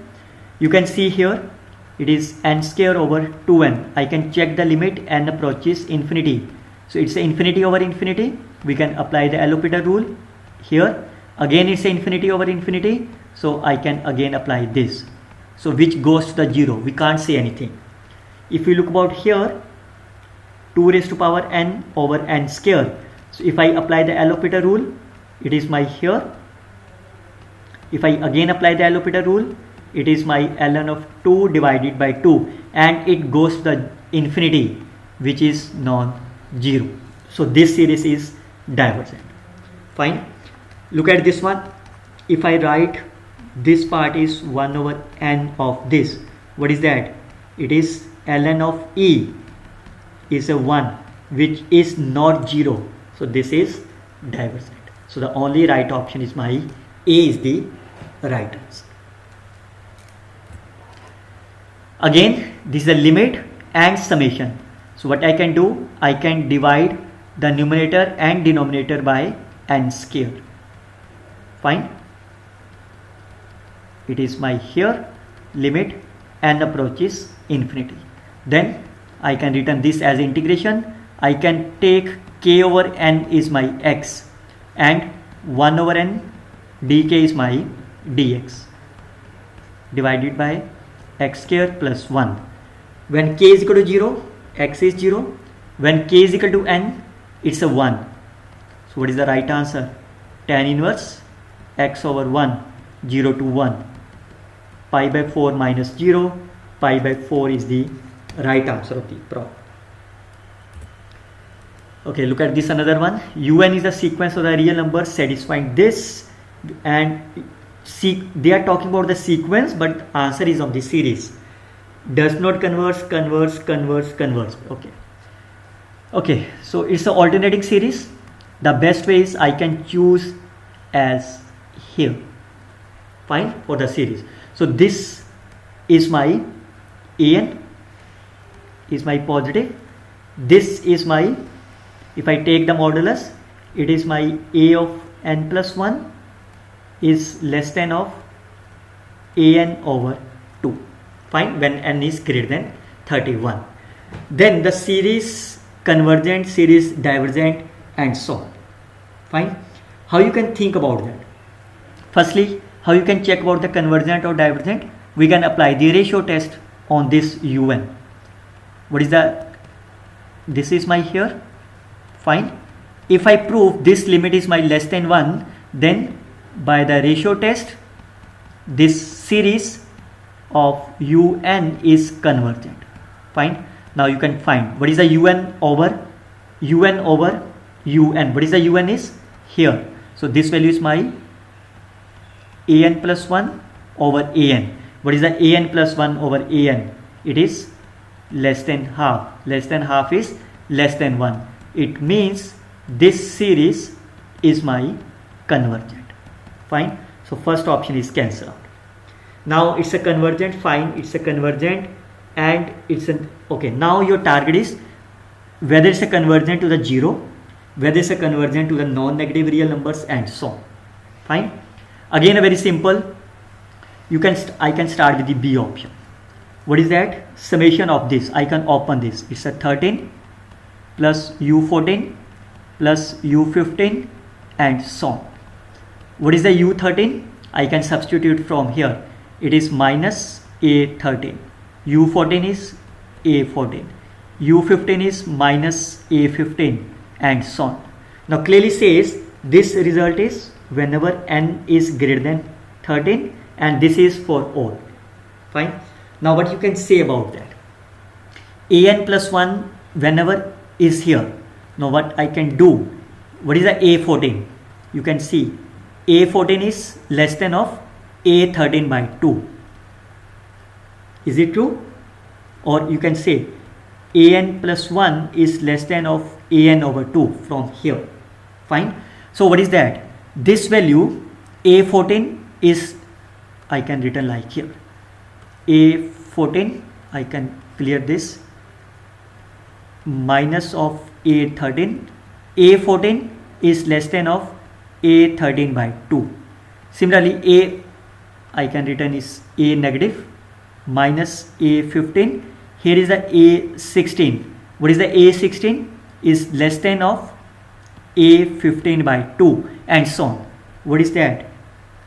You can see here it is n square over 2n. I can check the limit, n approaches infinity. So it's infinity over infinity. We can apply the L'Hopital rule here. Again it's infinity over infinity. So I can again apply this. So which goes to the 0. We can't say anything. If we look about here, 2 raised to power n over n square. So if I apply the L'Hopital rule, it is my here. If I again apply the L'Hopital rule, it is my ln of 2 divided by 2, and it goes to the infinity, which is non-zero. So this series is divergent. Fine. Look at this one. If I write this part is 1 over n of this, what is that? It is ln of e is a 1, which is not 0. So this is divergent. So the only right option is my A is the right answer. Again, this is a limit and summation. So what I can do, I can divide the numerator and denominator by n square. Fine. It is my here limit n approaches infinity. Then I can return this as integration. I can take k over n is my x, and 1 over n dk is my dx, divided by x square plus 1. When k is equal to 0, x is 0. When k is equal to n, it's a 1. So what is the right answer? Tan inverse x over 1, 0 to 1. Pi by 4 minus 0, pi by 4 is the right answer of the problem. Okay, look at this another one. Un is the sequence of the real numbers satisfying this, and they are talking about the sequence, but answer is of the series. Does not converge, converge, converge, converge. Okay, so it's an alternating series. The best way is I can choose as here. Fine, for the series. So this is my an, is my positive. This is my, if I take the modulus, it is my a of n plus 1 is less than of an over 2. Fine, when n is greater than 31. Then the series convergent, series divergent, and so on. Fine. How you can think about that? Firstly, how you can check about the convergent or divergent? we can apply the ratio test on this un. What is the, this is my here, fine. If I prove this limit is my less than 1, then by the ratio test this series of un is convergent, fine. Now you can find what is the un over un. What is the un is here, so this value is my an plus 1 over an. What is the an plus 1 over an? It is less than half. Less than half is less than 1. It means this series is my convergent, fine. So first option is cancelled out. Now it's a convergent, fine, it's a convergent, and it's an okay. Now your target is whether it's a convergent to the 0, whether it's a convergent to the non-negative real numbers, and so on, fine. Again, a very simple, I can start with the B option. What is that? Summation of this, I can open this, it's a 13 plus u14 plus u15 and so on. What is the u13? I can substitute from here, it is minus a13, u14 is a14, u15 is minus a15 and so on. Now clearly says this result is whenever n is greater than 13, and this is for all, fine. Now what you can say about that, an plus 1 whenever is here. Now what I can do, what is the a14? You can see a14 is less than of a13 by 2. Is it true? Or you can say an plus 1 is less than of an over 2 from here, fine. So what is that? This value a14 is, I can written like here, a14, I can clear this, minus of a13, a14 is less than of a13 by 2. Similarly I can written is a negative minus a15. Here is the a16. What is the a16? Is less than of a15 by 2 and so on. What is that?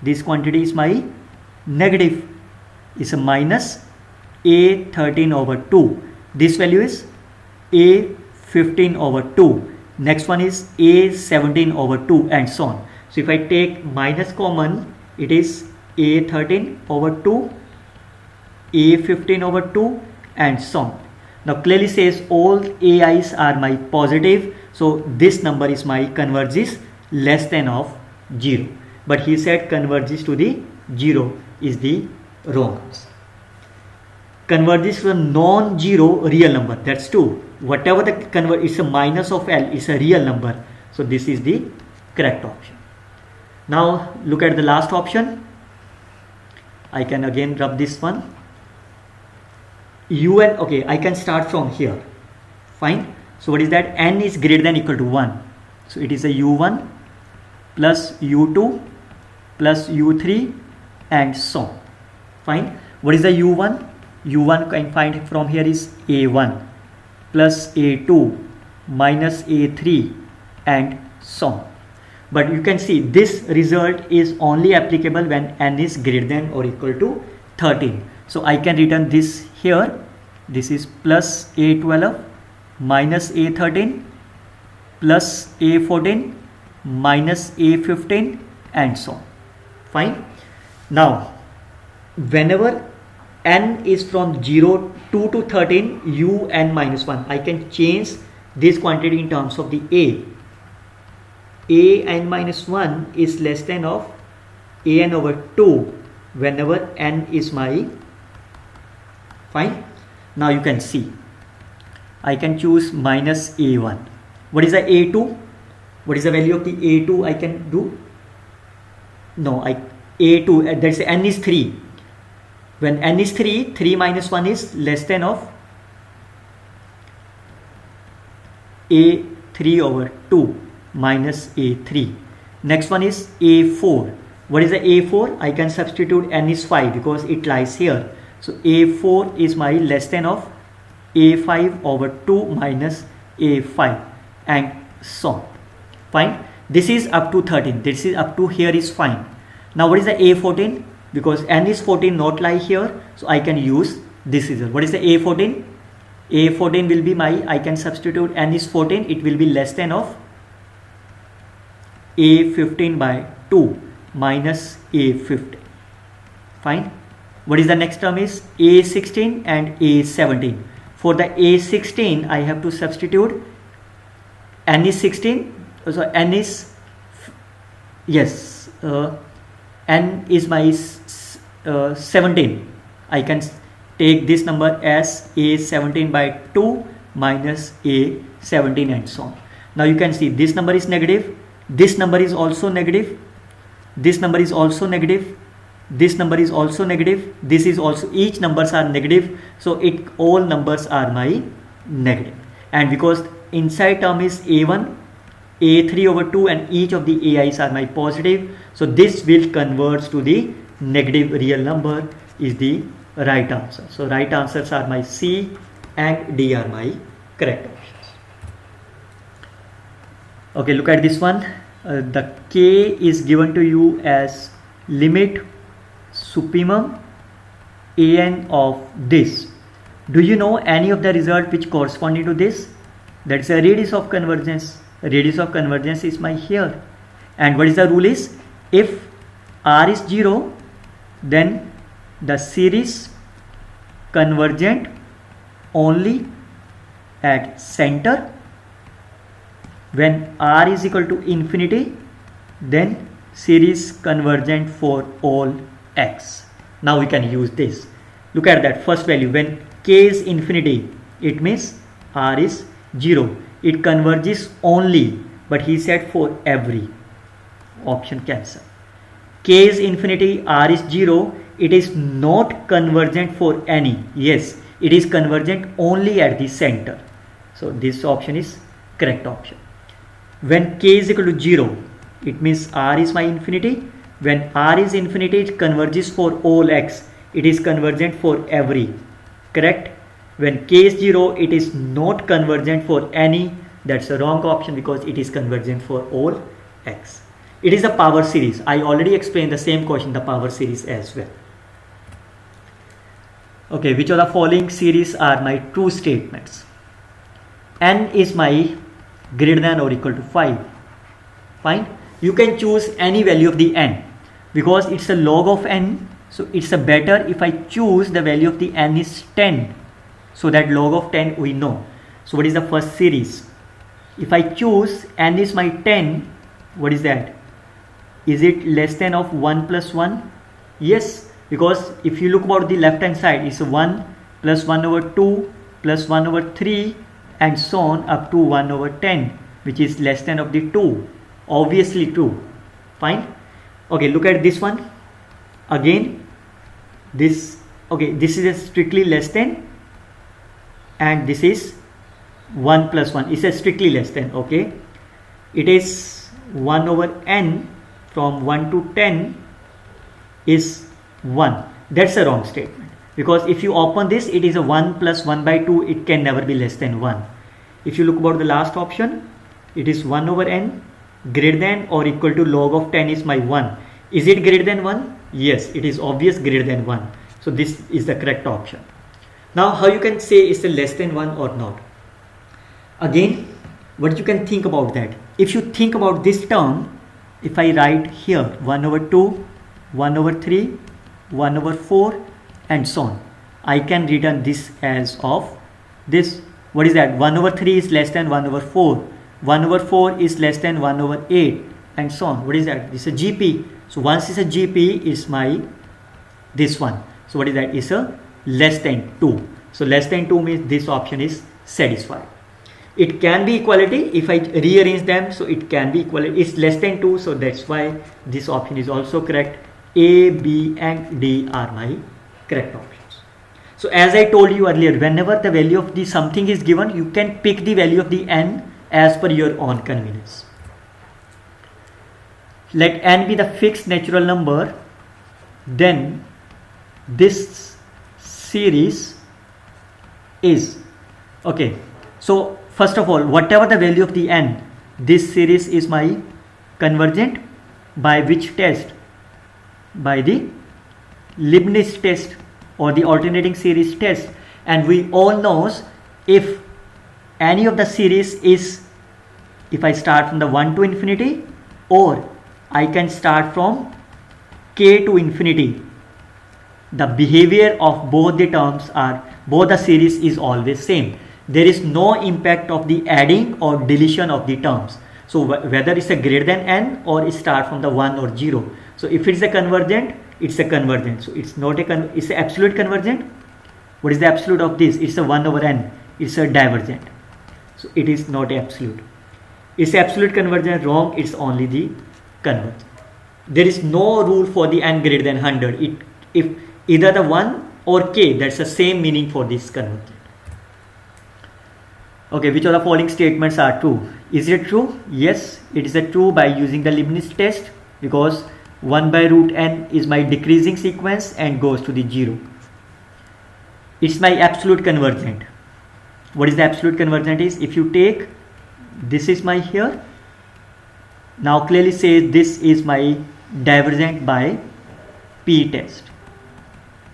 This quantity is my negative, is a minus a13 over 2. This value is a15 over 2. Next one is a17 over 2 and so on. So if I take minus common, it is a13 over 2, a15 over 2 and so on. Now clearly says all ai's are my positive, so this number is my converges less than of 0. But he said converges to the 0 is the wrong answer. Converges to a non-zero real number, that's true. Whatever the convert is a minus of L is a real number, so this is the correct option. Now look at the last option. I can again rub this one. Un, okay, I can start from here, fine. So what is that? N is greater than equal to 1, so it is a u1 plus u2 plus u3 and so on, fine. What is the u1? u1 can find from here is a1 plus a2 minus a3 and so on. But you can see this result is only applicable when n is greater than or equal to 13. So I can return this here. This is plus a12 minus a13 plus a14 minus a15 and so on, fine. Now whenever n is from 0 2 to 13 un minus 1, I can change this quantity in terms of the an minus 1 is less than of an over 2 whenever n is my, fine. Now you can see I can choose minus a1. What is the a2? What is the value of the a2 I can do? No, a2, that's n is 3. When n is 3, 3 minus 1 is less than of a3 over 2 minus a3. Next one is a4. What is the a4? I can substitute n is 5 because it lies here. So a4 is my less than of a5 over 2 minus a5 and so on, fine. This is up to 13. This is up to here is fine. Now what is the a14? because n is 14 not lie here, so I can use this result. What is the A14? A14 will be my, I can substitute n is 14, it will be less than of A15 by 2 minus A15. Fine. What is the next term is A16 and A17. For the A16 I have to substitute n is 16, so n is, yes, n is my 17. I can take this number as A17 by 2 minus A17 and so on. Now you can see this number is negative, this number is also negative, this number is also negative, this number is also negative, this is also, each numbers are negative, so all numbers are my negative. And because inside term is A1, A3 over 2 and each of the AIs are my positive, so this will converge to the negative real number is the right answer. So right answers are my C and D are my correct options. Okay, look at this one. The K is given to you as limit supremum an of this. Do you know any of the result which corresponding to this? That's a radius of convergence. Radius of convergence is my here. And what is the rule is, if R is 0, then the series convergent only at center. When R is equal to infinity, then series convergent for all x. Now we can use this. Look at that first value. When k is infinity, it means R is 0. It converges only, but he said for every. Option cancel. K is infinity, R is 0. It is not convergent for any. Yes, it is convergent only at the center. So this option is correct option. When k is equal to 0, it means R is my infinity. When R is infinity, it converges for all x. It is convergent for every. Correct? When k is 0, it is not convergent for any. That's a wrong option because it is convergent for all x. It is a power series. I already explained the same question, the power series as well. Okay, which of the following series are my true statements? N is my greater than or equal to 5. Fine. You can choose any value of the n because it's a log of n. So it's a better if I choose the value of the n is 10. So that log of 10 we know. So what is the first series? If I choose n is my 10, what is that? Is it less than of 1 plus 1? Yes, because if you look about the left hand side, it's 1 plus 1 over 2 plus 1 over 3 and so on up to 1 over 10, which is less than of the 2. Obviously true. Fine. Okay, look at this one. Again, this is a strictly less than, and this is 1 plus 1 is a strictly less than. Okay, it is 1 over n from 1 to 10 is 1. That's a wrong statement because if you open this, it is a 1 plus 1 by 2. It can never be less than 1. If you look about the last option, it is 1 over n greater than or equal to log of 10 is my 1. Is it greater than 1? Yes, it is obvious greater than 1. So this is the correct option. Now how you can say it's a less than 1 or not? Again, what you can think about that? If you think about this term, if I write here 1 over 2, 1 over 3, 1 over 4 and so on, I can return this as of this. What is that? 1 over 3 is less than 1 over 4. 1 over 4 is less than 1 over 8 and so on. What is that? This is a GP. So once it's a GP is my this one. So what is that? It's a less than 2. So less than 2 means this option is satisfied. It can be equality if I rearrange them, so it can be equality. It's less than 2, so that's why this option is also correct. A, B and D are my correct options. So as I told you earlier, whenever the value of the something is given, you can pick the value of the n as per your own convenience. Let n be the fixed natural number, then this series is okay. So first of all, whatever the value of the n, this series is my convergent by which test? By the Leibniz test or the alternating series test, and we all knows if any of the series is, if I start from the 1 to infinity, or I can start from k to infinity, the behavior of both the terms are, both the series is always same. There is no impact of the adding or deletion of the terms. So whether it's a greater than n or it start from the 1 or 0. So if it's a convergent, it's a convergent. So it's not a it's an absolute convergent. What is the absolute of this? It's a 1 over n. It's a divergent. So it is not absolute. It's absolute convergent, wrong. It's only the convergent. There is no rule for the n greater than 100. If either the 1 or k, that's the same meaning for this convergent. Okay, which of the following statements are true? Is it true? Yes, it is a true by using the Leibniz test, because 1 by root n is my decreasing sequence and goes to the 0. It's my absolute convergent. What is the absolute convergent is? If you take, this is my here, now clearly says this is my divergent by p test.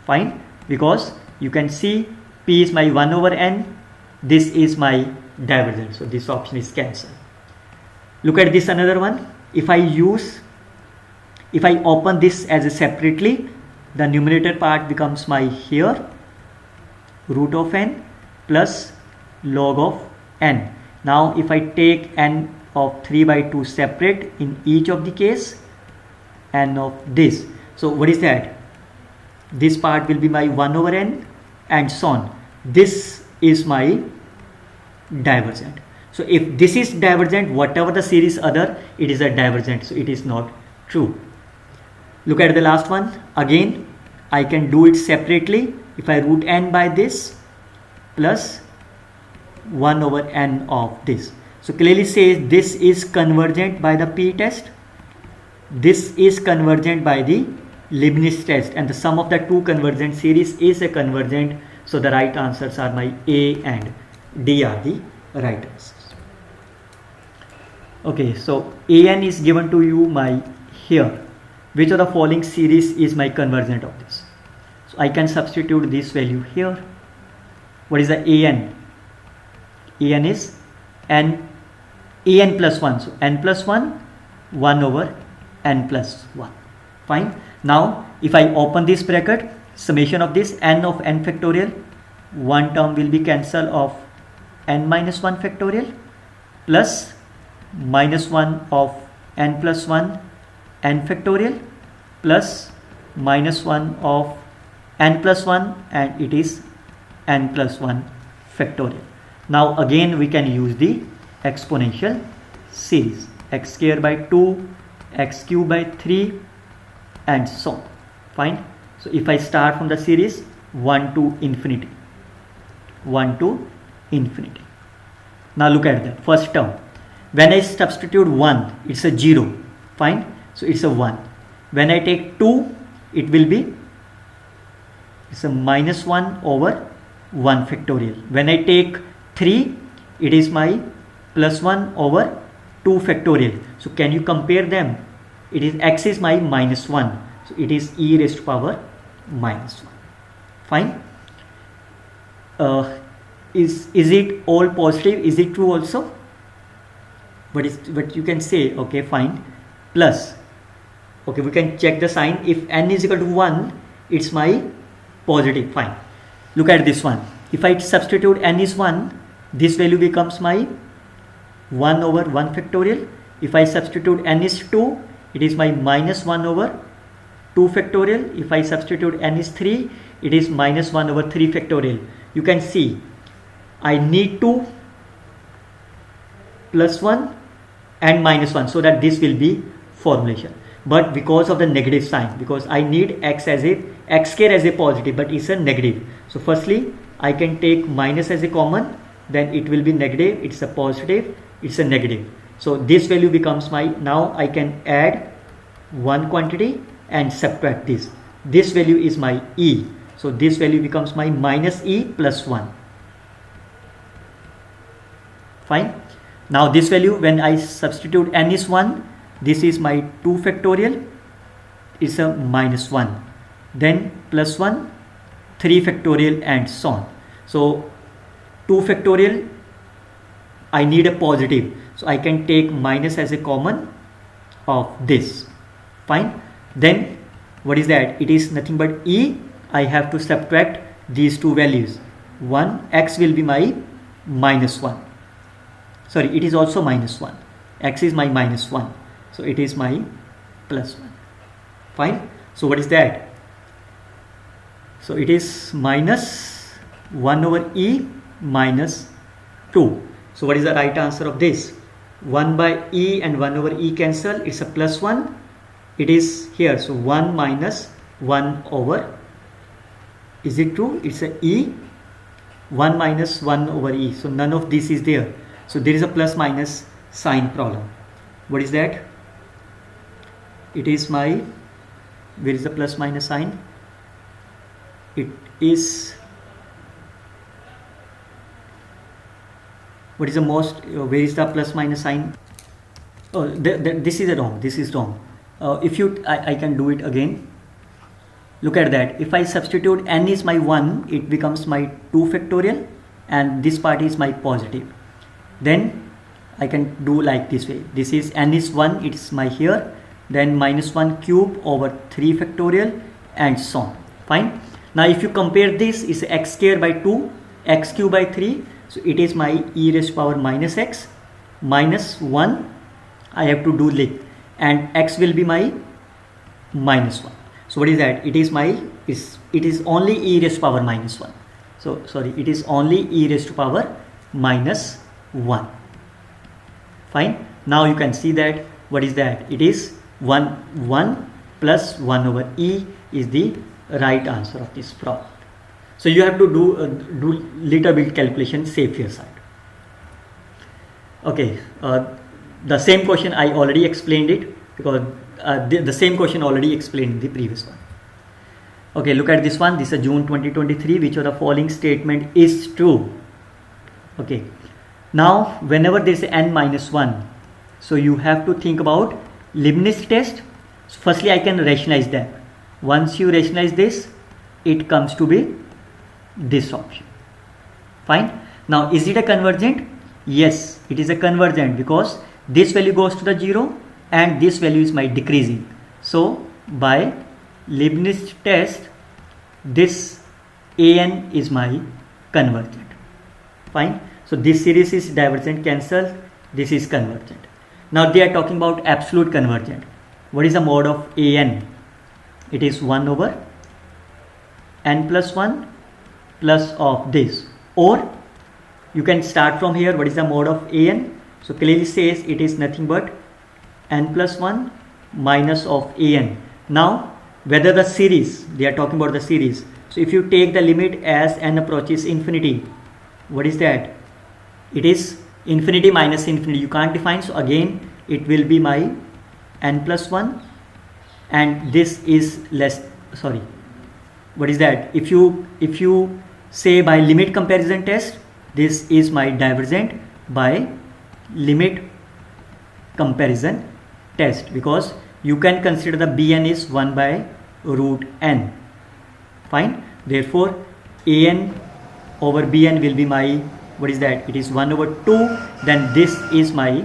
Fine, because you can see p is my 1 over n, this is my divergent, so this option is cancelled. Look at this another one. If I open this as a separately, the numerator part becomes my here root of n plus log of n. Now if I take n of 3 by 2 separate in each of the case, n of this, so what is that? This part will be my 1 over n and so on. This is my divergent. So if this is divergent, whatever the series other, it is a divergent, so it is not true. Look at the last one. Again, I can do it separately. If I root n by this plus 1 over n of this, so clearly says this is convergent by the p test, this is convergent by the Leibniz test, and the sum of the two convergent series is a convergent. So the right answers are my A and D are the right answers. Okay, so an is given to you my here. Which of the following series is my convergent of this? So I can substitute this value here. What is the an? An is an plus 1. So n plus 1, 1 over n plus 1. Fine. Now if I open this bracket, summation of this n of n factorial, one term will be cancelled of n minus 1 factorial plus minus 1 of n plus 1 n factorial plus minus 1 of n plus 1, and it is n plus 1 factorial. Now again we can use the exponential series, x square by 2, x cube by 3 and so on. Fine. So if I start from the series 1 to infinity, 1 to infinity. Now look at the first term. When I substitute 1, it's a 0. Fine. So it's a 1. When I take 2, it will be, it's a minus 1 over 1 factorial. When I take 3, it is my plus 1 over 2 factorial. So can you compare them? It is x is my minus 1. So it is e raised to power minus 1. Fine. Is it all positive? Is it true also? But you can say, okay, fine, plus, okay, we can check the sign. If n is equal to 1, it's my positive. Fine. Look at this one. If I substitute n is 1, this value becomes my 1 over 1 factorial. If I substitute n is 2, it is my minus 1 over 2 factorial. If I substitute n is 3, it is minus 1 over 3 factorial. You can see I need 2 plus 1 and minus 1, so that this will be formulation. But because of the negative sign, because I need x square as a positive, but it's a negative. So firstly I can take minus as a common, then it will be negative, it's a positive, it's a negative. So this value becomes my, now I can add one quantity and subtract this. This value is my e. So this value becomes my minus e plus 1. Fine. Now this value, when I substitute n is 1, this is my 2 factorial, it's a minus 1. then plus 1, 3 factorial and so on. So 2 factorial, I need a positive, so I can take minus as a common of this. Fine. Then what is that? It is nothing but e. I have to subtract these two values. 1, x will be my minus 1. Sorry, it is also minus 1. X is my minus 1. So it is my plus 1. Fine. So what is that? So it is minus 1 over e minus 2. So what is the right answer of this? 1 by e and 1 over e cancel. It's a plus 1. It is here. So 1 minus 1 over. Is it true? It's a e. 1 minus 1 over e. So none of this is there. So there is a plus minus sign problem. What is that? It is my, where is the plus minus sign? It is, what is the most, where is the plus minus sign? Oh, this is wrong. This is wrong. If you, I can do it again. Look at that. If I substitute n is my 1, it becomes my 2 factorial and this part is my positive. Then I can do like this way. This is n is 1, it's my here. Then minus 1 cube over 3 factorial and so on. Fine. Now if you compare this, is x square by 2, x cube by 3. So it is my e raised to power minus x minus 1. I have to do like, and x will be my minus 1. So what is that? It is my, it is only e raised to power minus 1. So sorry, it is only e raised to power minus 1. Fine. Now you can see that, what is that? It is 1 plus 1 over e is the right answer of this problem. So you have to do little bit calculation safer side. Okay, the same question I already explained it, because the same question already explained in the previous one. Okay, look at this one. This is June 2023. Which of the following statement is true? Okay, now whenever there is n minus 1, so you have to think about Leibniz test. So firstly, I can rationalize that. Once you rationalize this, it comes to be this option. Fine. Now is it a convergent? Yes, it is a convergent, because this value goes to the 0 and this value is my decreasing. So by Leibniz test, this an is my convergent. Fine. So this series is divergent, cancel. This is convergent. Now they are talking about absolute convergent. What is the mode of an? It is 1 over n plus 1 plus of this. Or you can start from here. What is the mode of an? So clearly says it is nothing but n plus 1 minus of an. Now whether the series, they are talking about the series. So if you take the limit as n approaches infinity, what is that? It is infinity minus infinity. You can't define. So again it will be my n plus 1 and this is less, sorry, what is that? If you say by limit comparison test, this is my divergent by limit comparison test, because you can consider the bn is 1 by root n. Fine. Therefore an over bn will be my, what is that? It is 1 over 2. Then this is my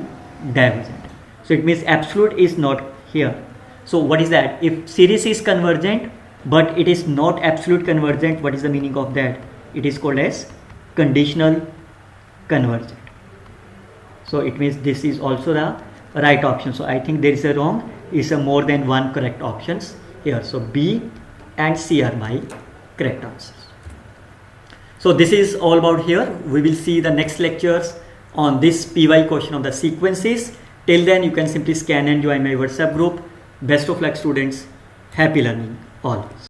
divergent. So it means absolute is not here. So what is that? If series is convergent but it is not absolute convergent, what is the meaning of that? It is called as conditional convergent. So it means this is also the right option. So I think there is a wrong, is a more than one correct options here. So B and C are my correct answers. So this is all about here. We will see the next lectures on this PY question of the sequences. Till then, you can simply scan and join my WhatsApp group. Best of luck, students. Happy learning always.